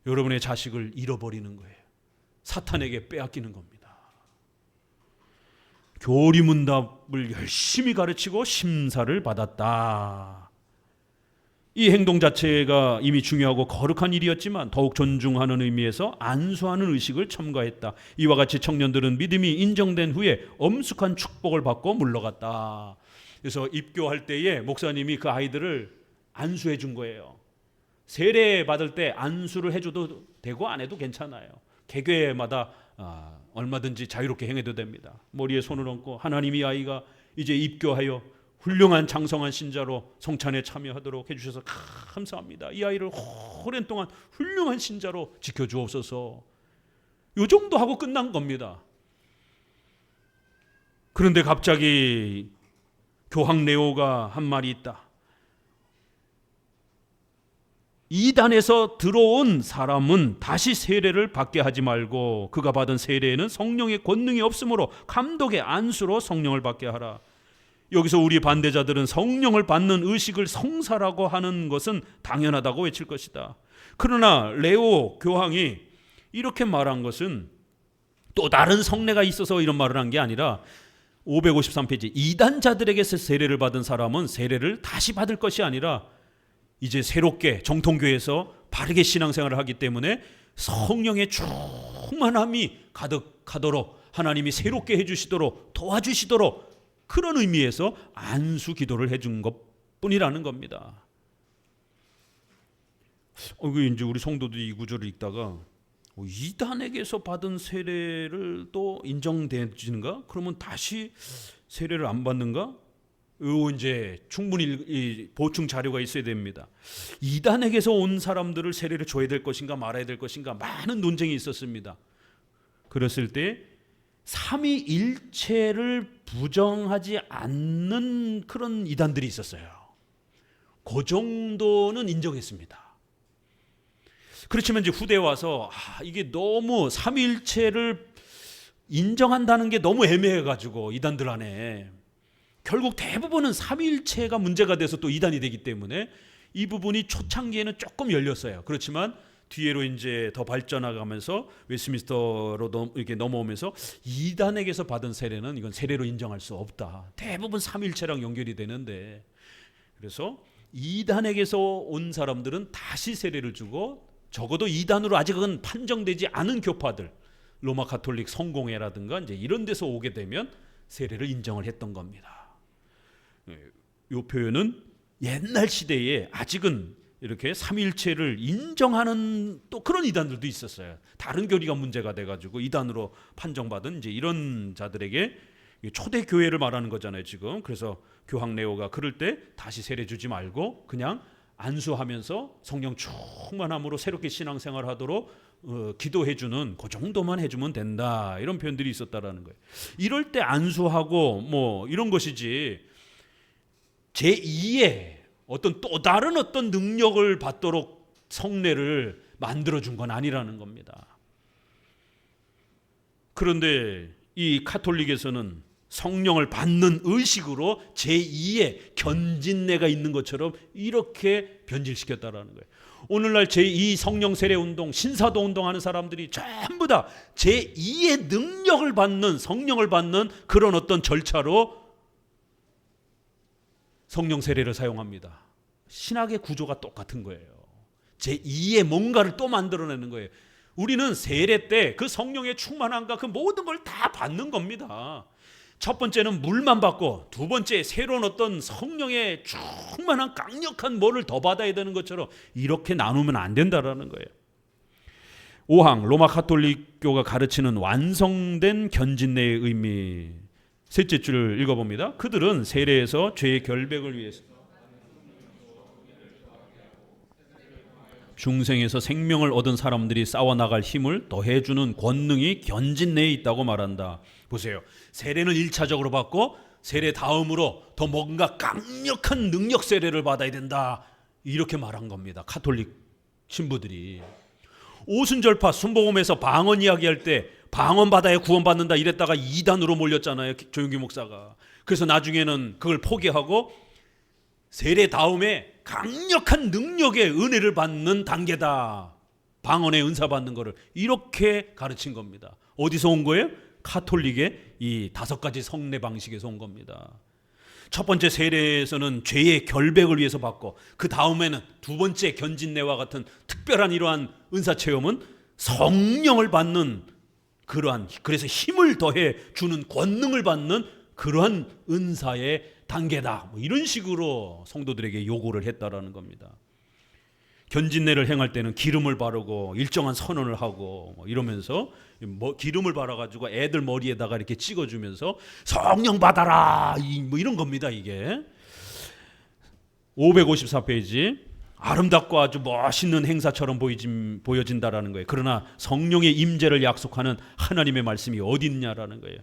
여러분의 자식을 잃어버리는 거예요. 사탄에게 빼앗기는 겁니다. 교리문답을 열심히 가르치고 심사를 받았다. 이 행동 자체가 이미 중요하고 거룩한 일이었지만 더욱 존중하는 의미에서 안수하는 의식을 첨가했다. 이와 같이 청년들은 믿음이 인정된 후에 엄숙한 축복을 받고 물러갔다. 그래서 입교할 때에 목사님이 그 아이들을 안수해 준 거예요. 세례 받을 때 안수를 해줘도 되고 안 해도 괜찮아요. 개교회마다 얼마든지 자유롭게 행해도 됩니다. 머리에 손을 얹고 하나님 이 아이가 이제 입교하여 훌륭한 장성한 신자로 성찬에 참여하도록 해주셔서 감사합니다. 이 아이를 오랜 동안 훌륭한 신자로 지켜주옵소서. 요 정도 하고 끝난 겁니다. 그런데 갑자기 교황 레오가 한 말이 있다. 이단에서 들어온 사람은 다시 세례를 받게 하지 말고 그가 받은 세례에는 성령의 권능이 없으므로 감독의 안수로 성령을 받게 하라. 여기서 우리 반대자들은 성령을 받는 의식을 성사라고 하는 것은 당연하다고 외칠 것이다. 그러나 레오 교황이 이렇게 말한 것은 또 다른 성례가 있어서 이런 말을 한 게 아니라 553페이지 이단자들에게서 세례를 받은 사람은 세례를 다시 받을 것이 아니라 이제 새롭게 정통교회에서 바르게 신앙생활을 하기 때문에 성령의 충만함이 가득하도록 하나님이 새롭게 해주시도록 도와주시도록 그런 의미에서 안수 기도를 해준 것뿐이라는 겁니다. 이제 우리 성도들이 이 구절을 읽다가 이단에게서 받은 세례를 또 인정되는가? 그러면 다시 세례를 안 받는가? 이제 충분히 보충 자료가 있어야 됩니다. 이단에게서 온 사람들을 세례를 줘야 될 것인가 말아야 될 것인가 많은 논쟁이 있었습니다. 그랬을 때 삼위일체를 부정하지 않는 그런 이단들이 있었어요. 그 정도는 인정했습니다. 그렇지만 이제 후대에 와서 이게 너무 삼위일체를 인정한다는 게 너무 애매해가지고 이단들 안에 결국 대부분은 삼위일체가 문제가 돼서 또 이단이 되기 때문에 이 부분이 초창기에는 조금 열렸어요. 그렇지만 뒤에로 이제 더 발전하면서 웨스트민스터로 이렇게 넘어오면서 이단에게서 받은 세례는 이건 세례로 인정할 수 없다. 대부분 삼위일체랑 연결이 되는데 그래서 이단에게서 온 사람들은 다시 세례를 주고 적어도 이단으로 아직은 판정되지 않은 교파들 로마 가톨릭 성공회라든가 이제 이런 데서 오게 되면 세례를 인정을 했던 겁니다. 이 표현은 옛날 시대에 아직은 이렇게 삼위일체를 인정하는 또 그런 이단들도 있었어요. 다른 교리가 문제가 돼가지고 이단으로 판정받은 이제 이런 자들에게 초대 교회를 말하는 거잖아요 지금. 그래서 교황 레오가 그럴 때 다시 세례 주지 말고 그냥 안수하면서 성령 충만함으로 새롭게 신앙생활하도록 기도해주는 그 정도만 해주면 된다 이런 표현들이 있었다라는 거예요. 이럴 때 안수하고 뭐 이런 것이지 제2의 어떤 또 다른 어떤 능력을 받도록 성례를 만들어준 건 아니라는 겁니다. 그런데 이 가톨릭에서는 성령을 받는 의식으로 제2의 견진례가 있는 것처럼 이렇게 변질시켰다라는 거예요. 오늘날 제2 성령 세례 운동, 신사도 운동하는 사람들이 전부 다 제2의 능력을 받는, 성령을 받는 그런 어떤 절차로 성령 세례를 사용합니다. 신학의 구조가 똑같은 거예요. 제2의 뭔가를 또 만들어내는 거예요. 우리는 세례 때 그 성령의 충만함과 그 모든 걸 다 받는 겁니다. 첫 번째는 물만 받고, 두 번째 새로운 어떤 성령의 충만한 강력한 뭐를 더 받아야 되는 것처럼 이렇게 나누면 안 된다라는 거예요. 5항 로마 가톨릭교가 가르치는 완성된 견진례의 의미. 셋째 줄을 읽어봅니다. 그들은 세례에서 죄의 결백을 위해서 중생에서 생명을 얻은 사람들이 싸워나갈 힘을 더해주는 권능이 견진례에 있다고 말한다. 보세요. 세례는 1차적으로 받고 세례 다음으로 더 뭔가 강력한 능력 세례를 받아야 된다. 이렇게 말한 겁니다. 가톨릭 신부들이. 오순절파 순복음에서 방언 이야기할 때 방언 받아야 구원받는다 이랬다가 이단으로 몰렸잖아요. 조용기 목사가. 그래서 나중에는 그걸 포기하고 세례 다음에 강력한 능력의 은혜를 받는 단계다. 방언의 은사 받는 거를 이렇게 가르친 겁니다. 어디서 온 거예요? 가톨릭의 이 5가지 성례 방식에서 온 겁니다. 첫 번째 세례에서는 죄의 결백을 위해서 받고, 그 다음에는 두 번째 견진례와 같은 특별한 이러한 은사 체험은 성령을 받는 그러한, 그래서 힘을 더해 주는 권능을 받는 그러한 은사의 단계다. 뭐 이런 식으로 성도들에게 요구를 했다라는 겁니다. 견진례를 행할 때는 기름을 바르고 일정한 선언을 하고 뭐 이러면서 기름을 발라가지고 애들 머리에다가 이렇게 찍어주면서 성령 받아라 뭐 이런 겁니다. 이게 554페이지. 아름답고 아주 멋있는 행사처럼 보여진다라는 거예요. 그러나 성령의 임재를 약속하는 하나님의 말씀이 어디 있냐라는 거예요.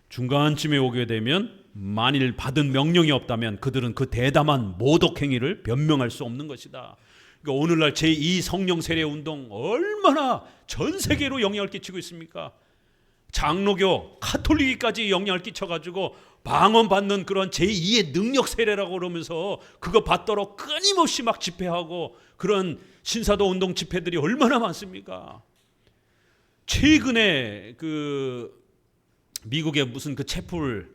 중간쯤에 오게 되면 만일 받은 명령이 없다면 그들은 그 대담한 모독 행위를 변명할 수 없는 것이다. 그러니까 오늘날 제2 성령 세례 운동 얼마나 전 세계로 영향을 끼치고 있습니까? 장로교, 가톨릭까지 영향을 끼쳐가지고 방언 받는 그런 제2의 능력 세례라고 그러면서 그거 받도록 끊임없이 막 집회하고 그런 신사도 운동 집회들이 얼마나 많습니까? 최근에 그 미국의 무슨 그 채플,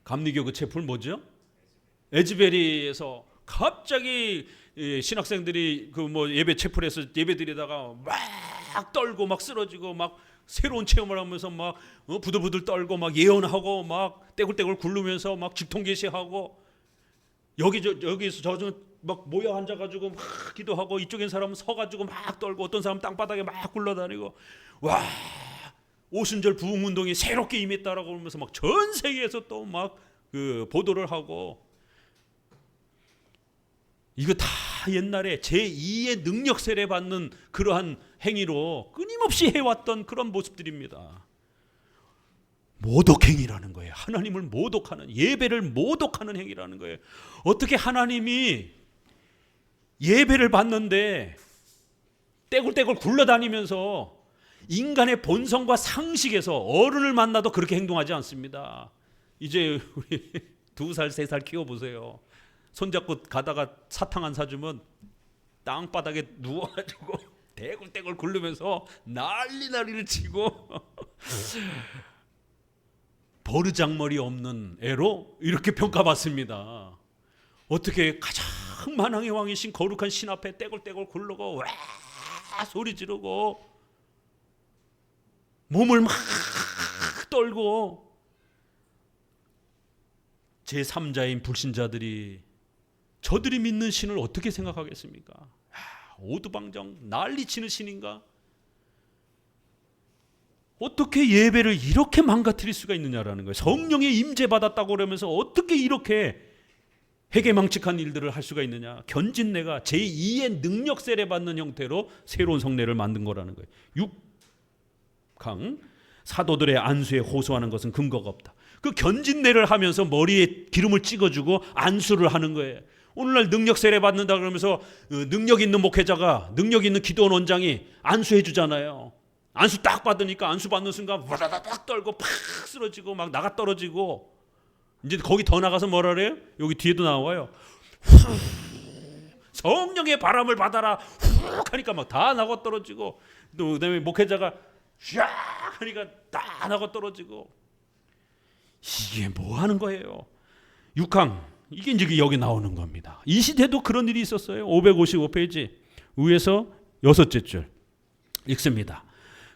감리교 그 채플 뭐죠? 에즈베리에서 갑자기 신학생들이 그 뭐 예배 채플에서 예배 드리다가 막 떨고 막 쓰러지고 막 새로운 체험을 하면서 막 부들부들 떨고 막 예언하고 막 떼굴떼굴 굴르면서 막 직통계시하고 여기서 저쪽 막 모여 앉아가지고 막 기도하고 이쪽엔 사람은 서가지고 막 떨고 어떤 사람은 땅바닥에 막 굴러다니고 와 오순절 부흥운동이 새롭게 임했다라고 그러면서 막 전 세계에서 또 막 그 보도를 하고 이거 다 옛날에 제2의 능력 세례 받는 그러한 행위로 끊임없이 해왔던 그런 모습들입니다. 모독행위라는 거예요. 하나님을 모독하는, 예배를 모독하는 행위라는 거예요. 어떻게 하나님이 예배를 받는데 떼굴떼굴 굴러다니면서 인간의 본성과 상식에서 어른을 만나도 그렇게 행동하지 않습니다. 이제 우리 2살, 3살 키워보세요. 손잡고 가다가 사탕 안 사주면 땅바닥에 누워가지고 대굴대굴 굴르면서 난리를 치고 버르장머리 없는 애로 이렇게 평가받습니다. 어떻게 가장 만왕의 왕이신 거룩한 신 앞에 떼굴떼굴 굴르고 와 소리 지르고 몸을 막 떨고 제3자인 불신자들이 저들이 믿는 신을 어떻게 생각하겠습니까? 오두방정 난리치는 신인가? 어떻게 예배를 이렇게 망가뜨릴 수가 있느냐라는 거예요. 성령의 임재 받았다고 그러면서 어떻게 이렇게 해괴망측한 일들을 할 수가 있느냐. 견진례가 제2의 능력 세례 받는 형태로 새로운 성례를 만든 거라는 거예요. 6강 사도들의 안수에 호소하는 것은 근거가 없다. 그 견진내를 하면서 머리에 기름을 찍어주고 안수를 하는 거예요. 오늘날 능력 세례 받는다 그러면서 능력 있는 목회자가, 능력 있는 기도원 원장이 안수해 주잖아요. 안수 딱 받으니까 안수 받는 순간 와다다닥 떨고 팍 쓰러지고 막 나가 떨어지고, 이제 거기 더 나가서 뭐라 그래요? 여기 뒤에도 나와요. 성령의 바람을 받아라 훅 하니까 막 다 나가 떨어지고, 또 그다음에 목회자가 쫙 하니까 다 나가 떨어지고. 이게 뭐 하는 거예요? 6항, 이게 이제 여기 나오는 겁니다. 이 시대도 그런 일이 있었어요. 555페이지 위에서 6째 줄 읽습니다.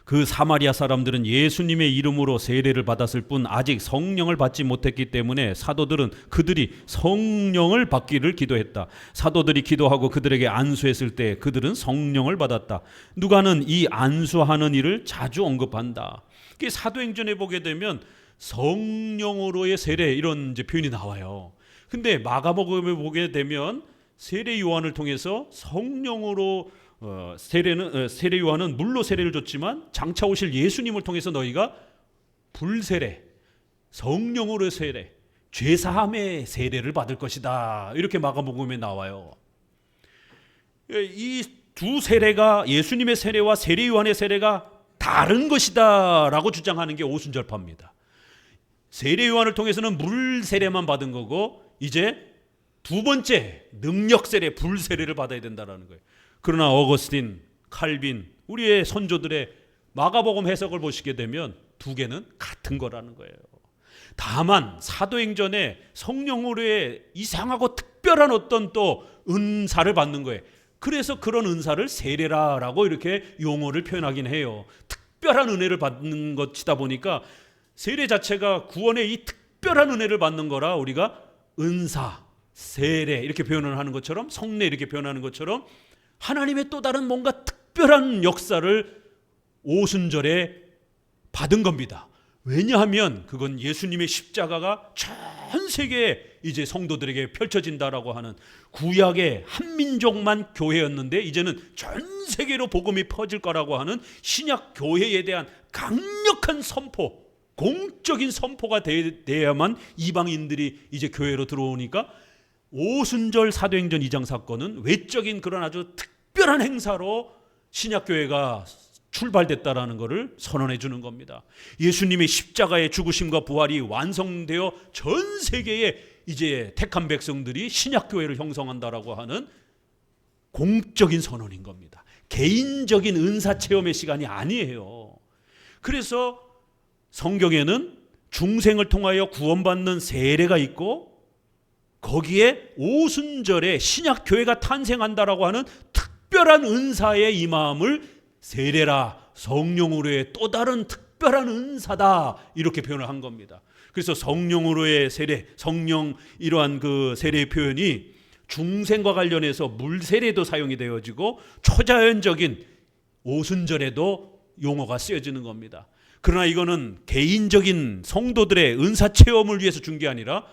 그 사마리아 사람들은 예수님의 이름으로 세례를 받았을 뿐 아직 성령을 받지 못했기 때문에 사도들은 그들이 성령을 받기를 기도했다. 사도들이 기도하고 그들에게 안수했을 때 그들은 성령을 받았다. 누가는 이 안수하는 일을 자주 언급한다. 사도행전에 보게 되면 성령으로의 세례, 이런 이제 표현이 나와요. 근데 마가복음에 보게 되면 세례 요한을 통해서 성령으로 세례 요한은 물로 세례를 줬지만 장차 오실 예수님을 통해서 너희가 불세례, 성령으로의 세례, 죄사함의 세례를 받을 것이다. 이렇게 마가복음에 나와요. 이 두 세례가, 예수님의 세례와 세례 요한의 세례가 다른 것이다라고 주장하는 게 오순절파입니다. 세례 요한을 통해서는 물 세례만 받은 거고, 이제 두 번째 능력 세례, 불 세례를 받아야 된다라는 거예요. 그러나 어거스틴, 칼빈, 우리의 선조들의 마가복음 해석을 보시게 되면 두 개는 같은 거라는 거예요. 다만 사도행전에 성령으로의 이상하고 특별한 어떤 또 은사를 받는 거예요. 그래서 그런 은사를 세례라라고 이렇게 용어를 표현하긴 해요. 특별한 은혜를 받는 것이다 보니까 세례 자체가 구원의 이 특별한 은혜를 받는 거라 우리가 은사, 세례 이렇게 표현을 하는 것처럼, 성례 이렇게 표현하는 것처럼 하나님의 또 다른 뭔가 특별한 역사를 오순절에 받은 겁니다. 왜냐하면 그건 예수님의 십자가가 전 세계에 이제 성도들에게 펼쳐진다라고 하는, 구약의 한민족만 교회였는데 이제는 전 세계로 복음이 퍼질 거라고 하는 신약 교회에 대한 강력한 선포, 공적인 선포가 돼야만 이방인들이 이제 교회로 들어오니까 오순절 사도행전 2장 사건은 외적인 그런 아주 특별한 행사로 신약교회가 출발됐다라는 것을 선언해 주는 겁니다. 예수님의 십자가의 죽으심과 부활이 완성되어 전 세계에 이제 택한 백성들이 신약교회를 형성한다라고 하는 공적인 선언인 겁니다. 개인적인 은사 체험의 시간이 아니에요. 그래서 성경에는 중생을 통하여 구원받는 세례가 있고, 거기에 오순절에 신약교회가 탄생한다라고 하는 특별한 은사의 임함을 세례라, 성령으로의 또 다른 특별한 은사다, 이렇게 표현을 한 겁니다. 그래서 성령으로의 세례, 성령, 이러한 그 세례의 표현이 중생과 관련해서 물세례도 사용이 되어지고 초자연적인 오순절에도 용어가 쓰여지는 겁니다. 그러나 이거는 개인적인 성도들의 은사 체험을 위해서 준 게 아니라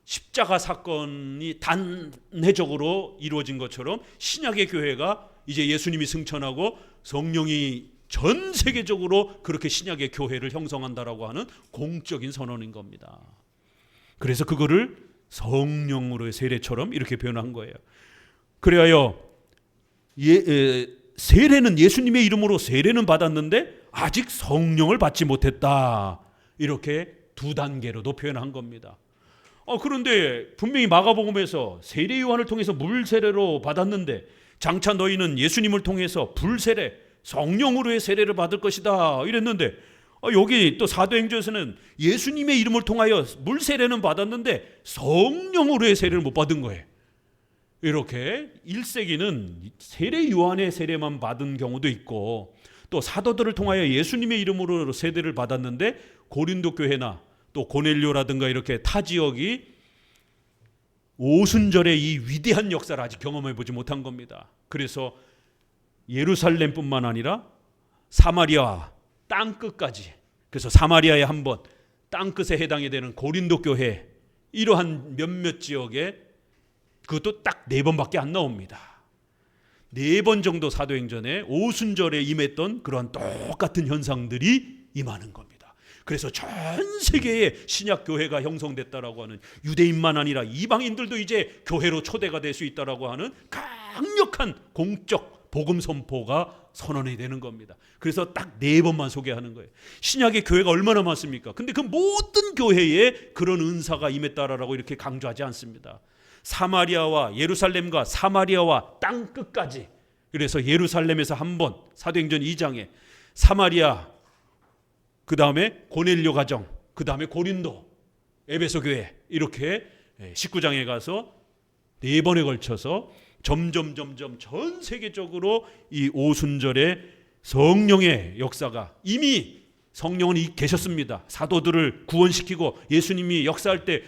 십자가 사건이 단회적으로 이루어진 것처럼 신약의 교회가 이제 예수님이 승천하고 성령이 전 세계적으로 그렇게 신약의 교회를 형성한다라고 하는 공적인 선언인 겁니다. 그래서 그거를 성령으로의 세례처럼 이렇게 표현한 거예요. 그래야 세례는, 예수님의 이름으로 세례는 받았는데 아직 성령을 받지 못했다, 이렇게 두 단계로도 표현한 겁니다. 그런데 분명히 마가복음에서 세례 요한을 통해서 물 세례로 받았는데 장차 너희는 예수님을 통해서 불 세례, 성령으로의 세례를 받을 것이다 이랬는데, 여기 또 사도행전에서는 예수님의 이름을 통하여 물 세례는 받았는데 성령으로의 세례를 못 받은 거예요. 이렇게 1세기는 세례 요한의 세례만 받은 경우도 있고, 또 사도들을 통하여 예수님의 이름으로 세례를 받았는데 고린도 교회나 또 고넬료라든가 이렇게 타 지역이 오순절의 이 위대한 역사를 아직 경험해 보지 못한 겁니다. 그래서 예루살렘뿐만 아니라 사마리아 땅끝까지, 그래서 사마리아에 한번, 땅끝에 해당이 되는 고린도 교회, 이러한 몇몇 지역에 그것도 딱 4번밖에 안 나옵니다. 4번 정도 사도행전에 오순절에 임했던 그러한 똑같은 현상들이 임하는 겁니다. 그래서 전 세계에 신약 교회가 형성됐다라고 하는, 유대인만 아니라 이방인들도 이제 교회로 초대가 될 수 있다라고 하는 강력한 공적 복음 선포가 선언이 되는 겁니다. 그래서 딱 4번만 소개하는 거예요. 신약의 교회가 얼마나 많습니까? 근데 그 모든 교회에 그런 은사가 임했다라고 이렇게 강조하지 않습니다. 사마리아와 예루살렘과 사마리아와 땅 끝까지. 그래서 예루살렘에서 한 번, 사도행전 2장에 사마리아, 그 다음에 고넬료 가정, 그 다음에 고린도, 에베소 교회, 이렇게 19장에 가서 4번에 걸쳐서 점점 전 세계적으로 이 오순절의 성령의 역사가, 이미 성령은 계셨습니다. 사도들을 구원시키고 예수님이 역사할 때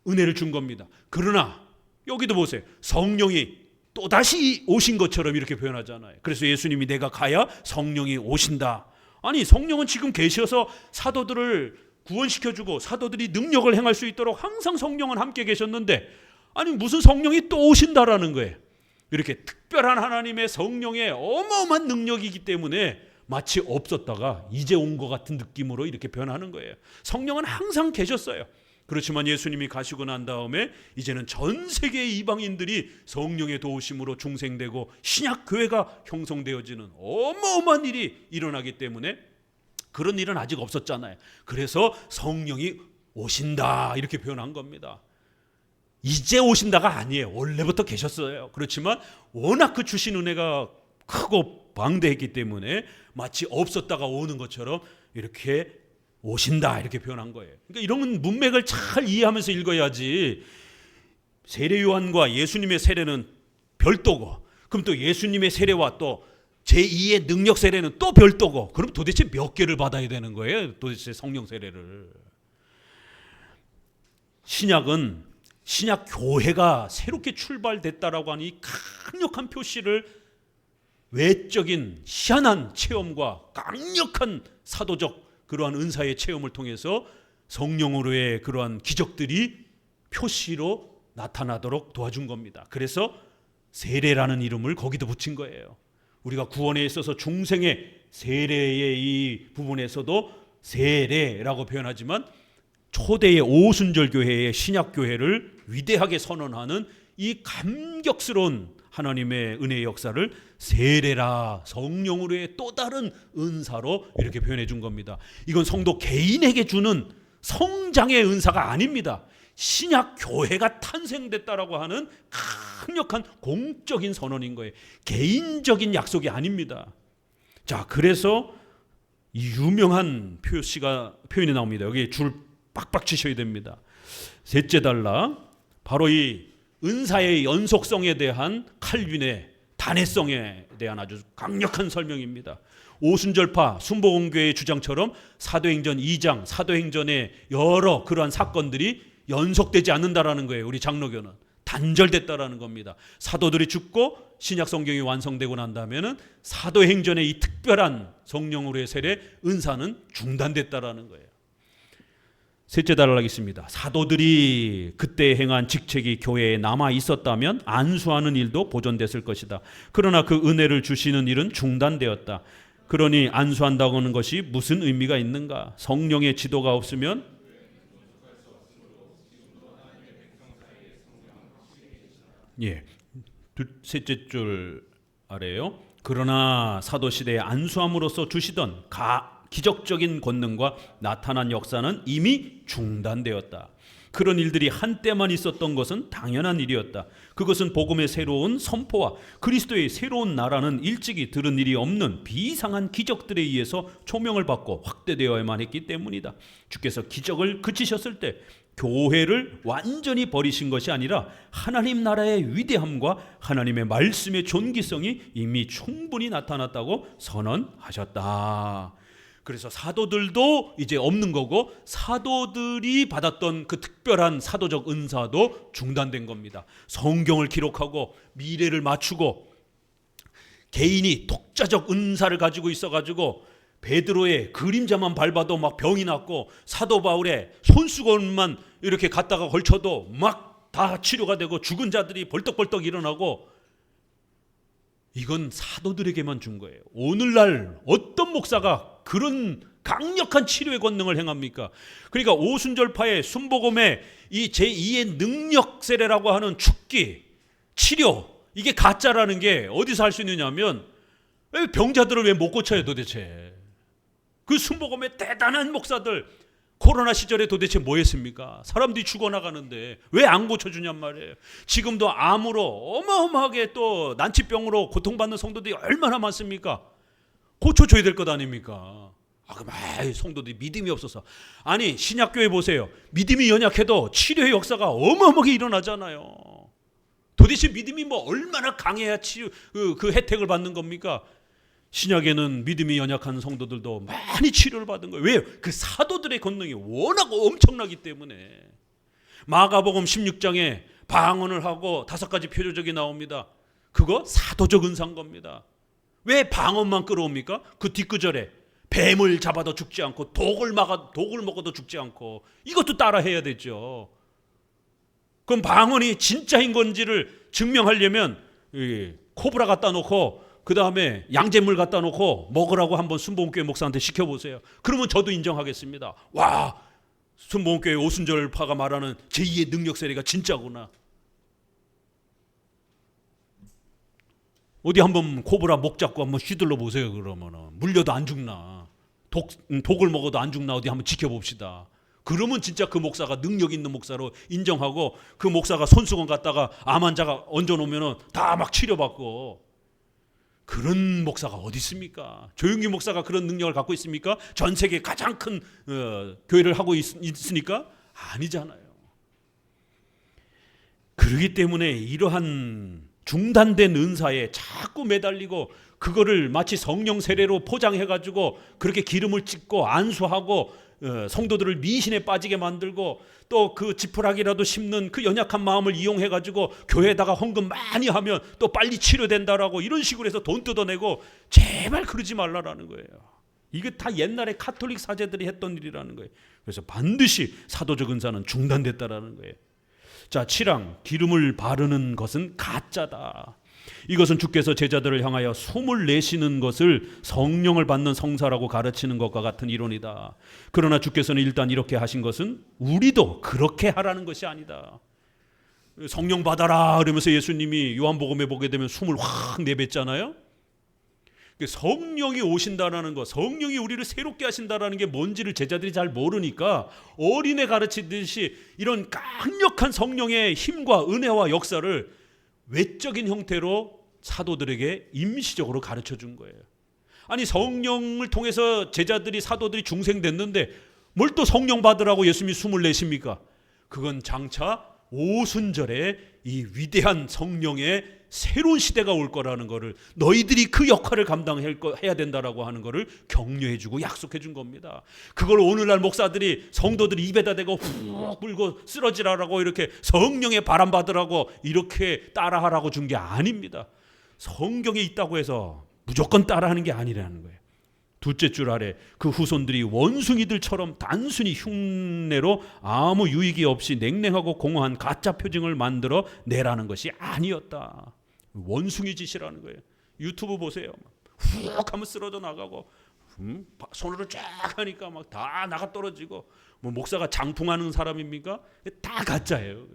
은혜를 준 겁니다. 그러나 여기도 보세요. 성령이 또다시 오신 것처럼 이렇게 표현하잖아요. 그래서 예수님이 내가 가야 성령이 오신다. 아니, 성령은 지금 계셔서 사도들을 구원시켜주고 사도들이 능력을 행할 수 있도록 항상 성령은 함께 계셨는데, 아니 무슨 성령이 또 오신다라는 거예요. 이렇게 특별한 하나님의 성령의 어마어마한 능력이기 때문에 마치 없었다가 이제 온 것 같은 느낌으로 이렇게 변하는 거예요. 성령은 항상 계셨어요. 그렇지만 예수님이 가시고 난 다음에 이제는 전 세계의 이방인들이 성령의 도우심으로 중생되고 신약 교회가 형성되어지는 어마어마한 일이 일어나기 때문에, 그런 일은 아직 없었잖아요. 그래서 성령이 오신다 이렇게 표현한 겁니다. 이제 오신다가 아니에요. 원래부터 계셨어요. 그렇지만 워낙 그 주신 은혜가 크고 방대했기 때문에 마치 없었다가 오는 것처럼 이렇게 오신다 이렇게 표현한 거예요. 그러니까 이런 문맥을 잘 이해하면서 읽어야지, 세례 요한과 예수님의 세례는 별도고, 그럼 또 예수님의 세례와 또 제2의 능력 세례는 또 별도고, 그럼 도대체 몇 개를 받아야 되는 거예요? 도대체 성령 세례를. 신약은 신약 교회가 새롭게 출발됐다라고 하는 이 강력한 표시를 외적인 희한한 체험과 강력한 사도적 그러한 은사의 체험을 통해서 성령으로의 그러한 기적들이 표시로 나타나도록 도와준 겁니다. 그래서 세례라는 이름을 거기도 붙인 거예요. 우리가 구원에 있어서 중생의 세례의 이 부분에서도 세례라고 표현하지만, 초대의 오순절 교회의 신약 교회를 위대하게 선언하는 이 감격스러운 하나님의 은혜의 역사를 세례라, 성령으로의 또 다른 은사로 이렇게 표현해 준 겁니다. 이건 성도 개인에게 주는 성장의 은사가 아닙니다. 신약 교회가 탄생됐다라고 하는 강력한 공적인 선언인 거예요. 개인적인 약속이 아닙니다. 자, 그래서 이 유명한 표현이 나옵니다. 여기 줄 빡빡 치셔야 됩니다. 셋째 달라, 바로 이 은사의 연속성에 대한 칼빈의 단회성에 대한 아주 강력한 설명입니다. 오순절파 순복음교회의 주장처럼 사도행전 2장, 사도행전의 여러 그러한 사건들이 연속되지 않는다라는 거예요. 우리 장로교는 단절됐다라는 겁니다. 사도들이 죽고 신약 성경이 완성되고 난 다음에는 사도행전의 이 특별한 성령으로의 세례 은사는 중단됐다라는 거예요. 셋째 달라겠습니다. 사도들이 그때 행한 직책이 교회에 남아 있었다면 안수하는 일도 보존됐을 것이다. 그러나 그 은혜를 주시는 일은 중단되었다. 그러니 안수한다고 하는 것이 무슨 의미가 있는가? 성령의 지도가 없으면 셋째 줄 아래요. 그러나 사도 시대에 안수함으로써 주시던 기적적인 권능과 나타난 역사는 이미 중단되었다. 그런 일들이 한때만 있었던 것은 당연한 일이었다. 그것은 복음의 새로운 선포와 그리스도의 새로운 나라는 일찍이 들은 일이 없는 비상한 기적들에 의해서 초명을 받고 확대되어야만 했기 때문이다. 주께서 기적을 그치셨을 때 교회를 완전히 버리신 것이 아니라 하나님 나라의 위대함과 하나님의 말씀의 존귀성이 이미 충분히 나타났다고 선언하셨다. 그래서 사도들도 이제 없는 거고, 사도들이 받았던 그 특별한 사도적 은사도 중단된 겁니다. 성경을 기록하고 미래를 맞추고 개인이 독자적 은사를 가지고 있어가지고 베드로의 그림자만 밟아도 막 병이 났고, 사도 바울의 손수건만 이렇게 갖다가 걸쳐도 막 다 치료가 되고 죽은 자들이 벌떡벌떡 일어나고, 이건 사도들에게만 준 거예요. 오늘날 어떤 목사가 그런 강력한 치료의 권능을 행합니까? 그러니까 오순절파의 순복음의 이 제2의 능력 세례라고 하는 축기, 치료, 이게 가짜라는 게 어디서 할 수 있느냐면 병자들을 왜 못 고쳐요 도대체? 그 순복음의 대단한 목사들 코로나 시절에 도대체 뭐 했습니까? 사람들이 죽어나가는데 왜 안 고쳐주냔 말이에요. 지금도 암으로 어마어마하게 또 난치병으로 고통받는 성도들이 얼마나 많습니까? 고쳐줘야 될 것 아닙니까? 그럼 성도들이 믿음이 없어서. 아니 신약교회 보세요. 믿음이 연약해도 치료의 역사가 어마어마하게 일어나잖아요. 도대체 믿음이 뭐 얼마나 강해야 치료 그 혜택을 받는 겁니까? 신약에는 믿음이 연약한 성도들도 많이 치료를 받은 거예요. 왜요? 그 사도들의 권능이 워낙 엄청나기 때문에. 마가복음 16장에 방언을 하고 5가지 표적이 나옵니다. 그거 사도적 은사인 겁니다. 왜 방언만 끌어옵니까? 그 뒷구절에 뱀을 잡아도 죽지 않고 독을 먹어도 죽지 않고, 이것도 따라 해야 되죠. 그럼 방언이 진짜인 건지를 증명하려면 코브라 갖다 놓고 그 다음에 양잿물 갖다 놓고 먹으라고 한번 순복음교회 목사한테 시켜보세요. 그러면 저도 인정하겠습니다. 와, 순복음교회 오순절파가 말하는 제2의 능력 세례가 진짜구나. 어디 한번 코브라 목 잡고 한번 휘둘러 보세요. 그러면은 물려도 안 죽나, 독을 먹어도 안 죽나, 어디 한번 지켜봅시다. 그러면 진짜 그 목사가 능력 있는 목사로 인정하고, 그 목사가 손수건 갖다가 암 환자가 얹어놓으면은 다 막 치료받고. 그런 목사가 어디 있습니까? 조용기 목사가 그런 능력을 갖고 있습니까? 전 세계 가장 큰 교회를 하고 있으니까? 아니잖아요. 그렇기 때문에 이러한 중단된 은사에 자꾸 매달리고, 그거를 마치 성령 세례로 포장해가지고 그렇게 기름을 찍고 안수하고 성도들을 미신에 빠지게 만들고, 또 그 지푸라기라도 심는 그 연약한 마음을 이용해가지고 교회에다가 헌금 많이 하면 또 빨리 치료된다라고 이런 식으로 해서 돈 뜯어내고, 제발 그러지 말라라는 거예요. 이게 다 옛날에 카톨릭 사제들이 했던 일이라는 거예요. 그래서 반드시 사도적 은사는 중단됐다라는 거예요. 자, 7항 기름을 바르는 것은 가짜다. 이것은 주께서 제자들을 향하여 숨을 내쉬는 것을 성령을 받는 성사라고 가르치는 것과 같은 이론이다. 그러나 주께서는 일단 이렇게 하신 것은 우리도 그렇게 하라는 것이 아니다. 성령 받아라 그러면서 예수님이 요한복음에 보게 되면 숨을 확 내뱉잖아요. 성령이 오신다라는 것, 성령이 우리를 새롭게 하신다라는 게 뭔지를 제자들이 잘 모르니까 어린애 가르치듯이 이런 강력한 성령의 힘과 은혜와 역사를 외적인 형태로 사도들에게 임시적으로 가르쳐 준 거예요. 아니 성령을 통해서 제자들이, 사도들이 중생됐는데 뭘 또 성령 받으라고 예수님이 숨을 내십니까? 그건 장차 오순절에 이 위대한 성령의 새로운 시대가 올 거라는 거를, 너희들이 그 역할을 감당해야 된다라고 하는 거를 격려해 주고 약속해 준 겁니다. 그걸 오늘날 목사들이 성도들이 입에다 대고 훅 불고 쓰러지라라고, 이렇게 성령의 바람 받으라고 이렇게 따라하라고 준 게 아닙니다. 성경에 있다고 해서 무조건 따라하는 게 아니라는 거예요. 둘째 줄 아래 그 후손들이 원숭이들처럼 단순히 흉내로 아무 유익이 없이 냉랭하고 공허한 가짜 표징을 만들어 내라는 것이 아니었다. 원숭이 짓이라는 거예요. 유튜브 보세요. 훅 하면 쓰러져 나가고, 손으로 쫙 하니까 막 다 나가 떨어지고, 뭐 목사가 장풍하는 사람입니까? 다 가짜예요.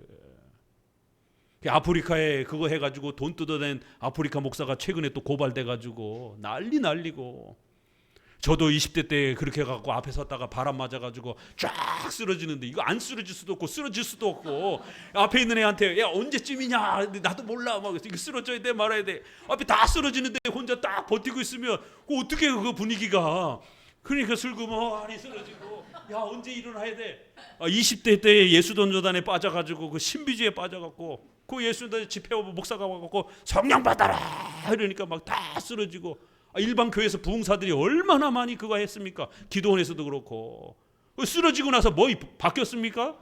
아프리카에 그거 해가지고 돈 뜯어낸 아프리카 목사가 최근에 또 고발돼가지고 난리고, 저도 20대 때 그렇게 해갖고 앞에 섰다가 바람 맞아가지고 쫙 쓰러지는데, 이거 안 쓰러질 수도 없고 쓰러질 수도 없고, 앞에 있는 애한테 야 언제쯤이냐, 나도 몰라, 막 이거 쓰러져야 돼 말아야 돼, 앞에 다 쓰러지는데 혼자 딱 버티고 있으면 어떻게 그 분위기가. 그러니까 슬그머니 쓰러지고, 야 언제 일어나야 돼. 20대 때 예수돈조단에 빠져가지고 그 신비주의에 빠져갖고, 그 예수돈조단 집회하고 목사가 와갖고 성령 받아라 이러니까 막 다 쓰러지고. 일반 교회에서 부흥사들이 얼마나 많이 그거 했습니까? 기도원에서도 그렇고. 쓰러지고 나서 뭐 바뀌었습니까?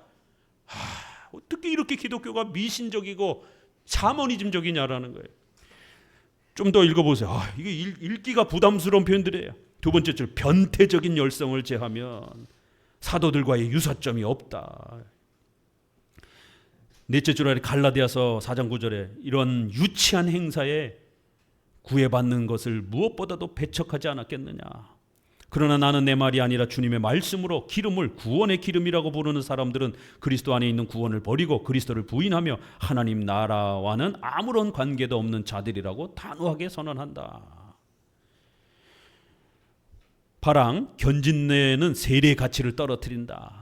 어떻게 이렇게 기독교가 미신적이고 샤머니즘적이냐라는 거예요. 좀 더 읽어보세요. 이게 읽기가 부담스러운 표현들이에요. 두 번째 줄, 변태적인 열성을 제하면 사도들과의 유사점이 없다. 넷째 줄 아래 갈라디아서 4장 9절에 이런 유치한 행사에 구애받는 것을 무엇보다도 배척하지 않았겠느냐. 그러나 나는 내 말이 아니라 주님의 말씀으로 기름을 구원의 기름이라고 부르는 사람들은 그리스도 안에 있는 구원을 버리고 그리스도를 부인하며 하나님 나라와는 아무런 관계도 없는 자들이라고 단호하게 선언한다. 바랑 견진내는 세례의 가치를 떨어뜨린다.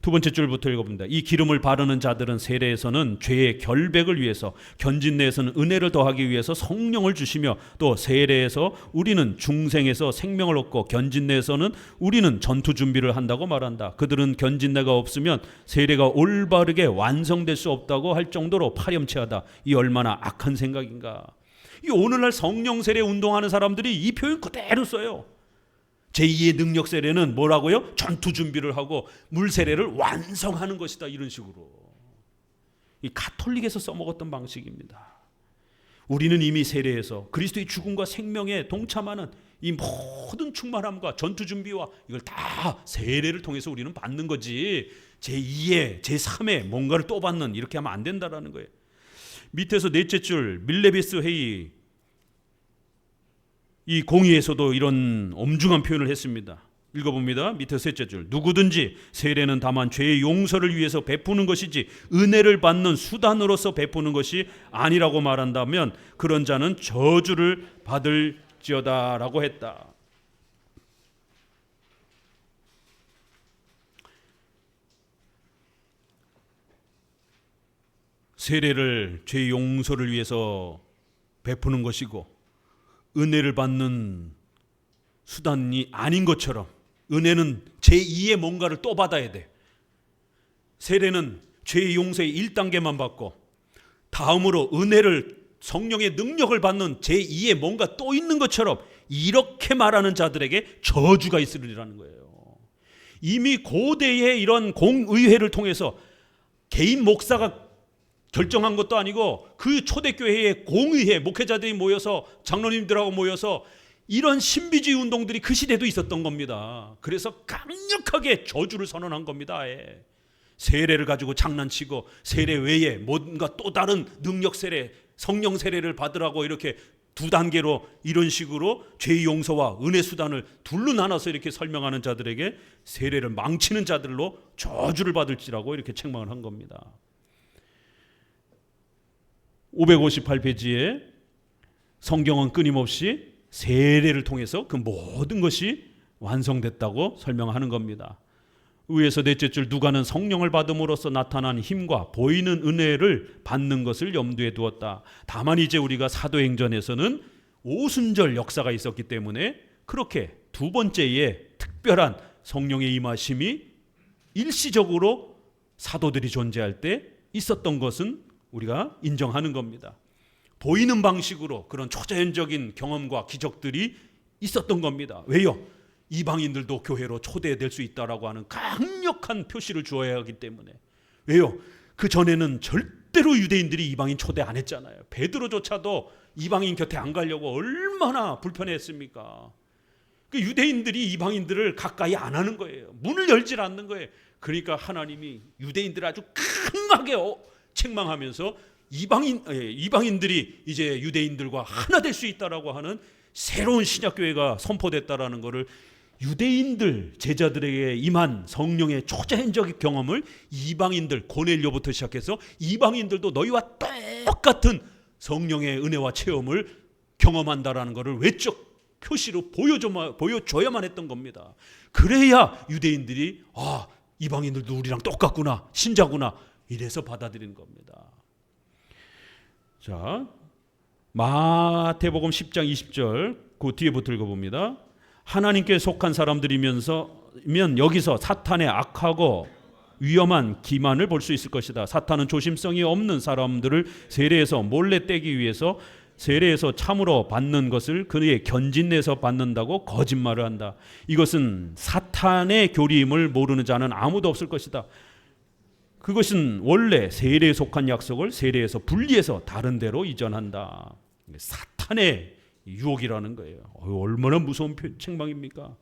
두 번째 줄부터 읽어봅니다. 이 기름을 바르는 자들은 세례에서는 죄의 결백을 위해서, 견진내에서는 은혜를 더하기 위해서 성령을 주시며, 또 세례에서 우리는 중생에서 생명을 얻고 견진내에서는 우리는 전투 준비를 한다고 말한다. 그들은 견진내가 없으면 세례가 올바르게 완성될 수 없다고 할 정도로 파렴치하다. 이 얼마나 악한 생각인가. 이 오늘날 성령 세례 운동하는 사람들이 이 표현 그대로 써요. 제2의 능력 세례는 뭐라고요? 전투 준비를 하고 물 세례를 완성하는 것이다. 이런 식으로. 이 가톨릭에서 써먹었던 방식입니다. 우리는 이미 세례에서 그리스도의 죽음과 생명에 동참하는 이 모든 충만함과 전투 준비와 이걸 다 세례를 통해서 우리는 받는 거지, 제2의 제3의 뭔가를 또 받는, 이렇게 하면 안 된다라는 거예요. 밑에서 넷째 줄 밀레비스 회의, 이 공의에서도 이런 엄중한 표현을 했습니다. 읽어봅니다. 밑에 셋째 줄. 누구든지 세례는 다만 죄의 용서를 위해서 베푸는 것이지 은혜를 받는 수단으로서 베푸는 것이 아니라고 말한다면 그런 자는 저주를 받을지어다 라고 했다. 세례를 죄의 용서를 위해서 베푸는 것이고 은혜를 받는 수단이 아닌 것처럼, 은혜는 제2의 뭔가를 또 받아야 돼. 세례는 죄의 용서의 1단계만 받고 다음으로 은혜를, 성령의 능력을 받는 제2의 뭔가 또 있는 것처럼 이렇게 말하는 자들에게 저주가 있으리라는 거예요. 이미 고대의 이런 공의회를 통해서 개인 목사가 결정한 것도 아니고 그 초대교회의 공의회, 목회자들이 모여서, 장로님들하고 모여서 이런 신비주의 운동들이 그 시대도 있었던 겁니다. 그래서 강력하게 저주를 선언한 겁니다. 아예. 세례를 가지고 장난치고 세례 외에 뭔가 또 다른 능력 세례, 성령 세례를 받으라고 이렇게 두 단계로 이런 식으로 죄의 용서와 은혜 수단을 둘로 나눠서 이렇게 설명하는 자들에게 세례를 망치는 자들로 저주를 받을지라고 이렇게 책망을 한 겁니다. 558페이지에 성경은 끊임없이 세례를 통해서 그 모든 것이 완성됐다고 설명하는 겁니다. 위에서 넷째 줄, 누가는 성령을 받음으로써 나타난 힘과 보이는 은혜를 받는 것을 염두에 두었다. 다만 이제 우리가 사도행전에서는 오순절 역사가 있었기 때문에 그렇게 두 번째에 특별한 성령의 임하심이 일시적으로 사도들이 존재할 때 있었던 것은 우리가 인정하는 겁니다. 보이는 방식으로 그런 초자연적인 경험과 기적들이 있었던 겁니다. 왜요? 이방인들도 교회로 초대될 수 있다라고 하는 강력한 표시를 주어야 하기 때문에. 왜요? 그 전에는 절대로 유대인들이 이방인 초대 안 했잖아요. 베드로조차도 이방인 곁에 안 가려고 얼마나 불편했습니까? 그 유대인들이 이방인들을 가까이 안 하는 거예요. 문을 열질 않는 거예요. 그러니까 하나님이 유대인들을 아주 강하게 책망하면서 이방인들이 이제 유대인들과 하나 될 수 있다라고 하는 새로운 신약교회가 선포됐다라는 것을, 유대인들 제자들에게 임한 성령의 초자연적 경험을 이방인들, 고넬료부터 시작해서 이방인들도 너희와 똑같은 성령의 은혜와 체험을 경험한다라는 것을 외적 표시로 보여줘야만 했던 겁니다. 그래야 유대인들이 이방인들도 우리랑 똑같구나, 신자구나, 이래서 받아들이는 겁니다. 자, 마태복음 10장 20절 그 뒤에부터 읽어봅니다. 하나님께 속한 사람들이면 여기서 사탄의 악하고 위험한 기만을 볼 수 있을 것이다. 사탄은 조심성이 없는 사람들을 세례에서 몰래 떼기 위해서 세례에서 참으로 받는 것을 그의 견진내에서 받는다고 거짓말을 한다. 이것은 사탄의 교리임을 모르는 자는 아무도 없을 것이다. 그것은 원래 세례에 속한 약속을 세례에서 분리해서 다른 데로 이전한다. 사탄의 유혹이라는 거예요. 얼마나 무서운 책망입니까?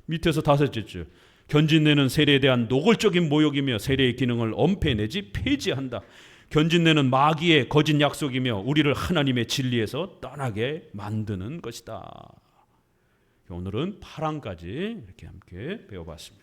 밑에서 다섯째 줄, 견진내는 세례에 대한 노골적인 모욕이며 세례의 기능을 엄폐 내지 폐지한다. 견진내는 마귀의 거짓 약속이며 우리를 하나님의 진리에서 떠나게 만드는 것이다. 오늘은 파랑까지 이렇게 함께 배워봤습니다.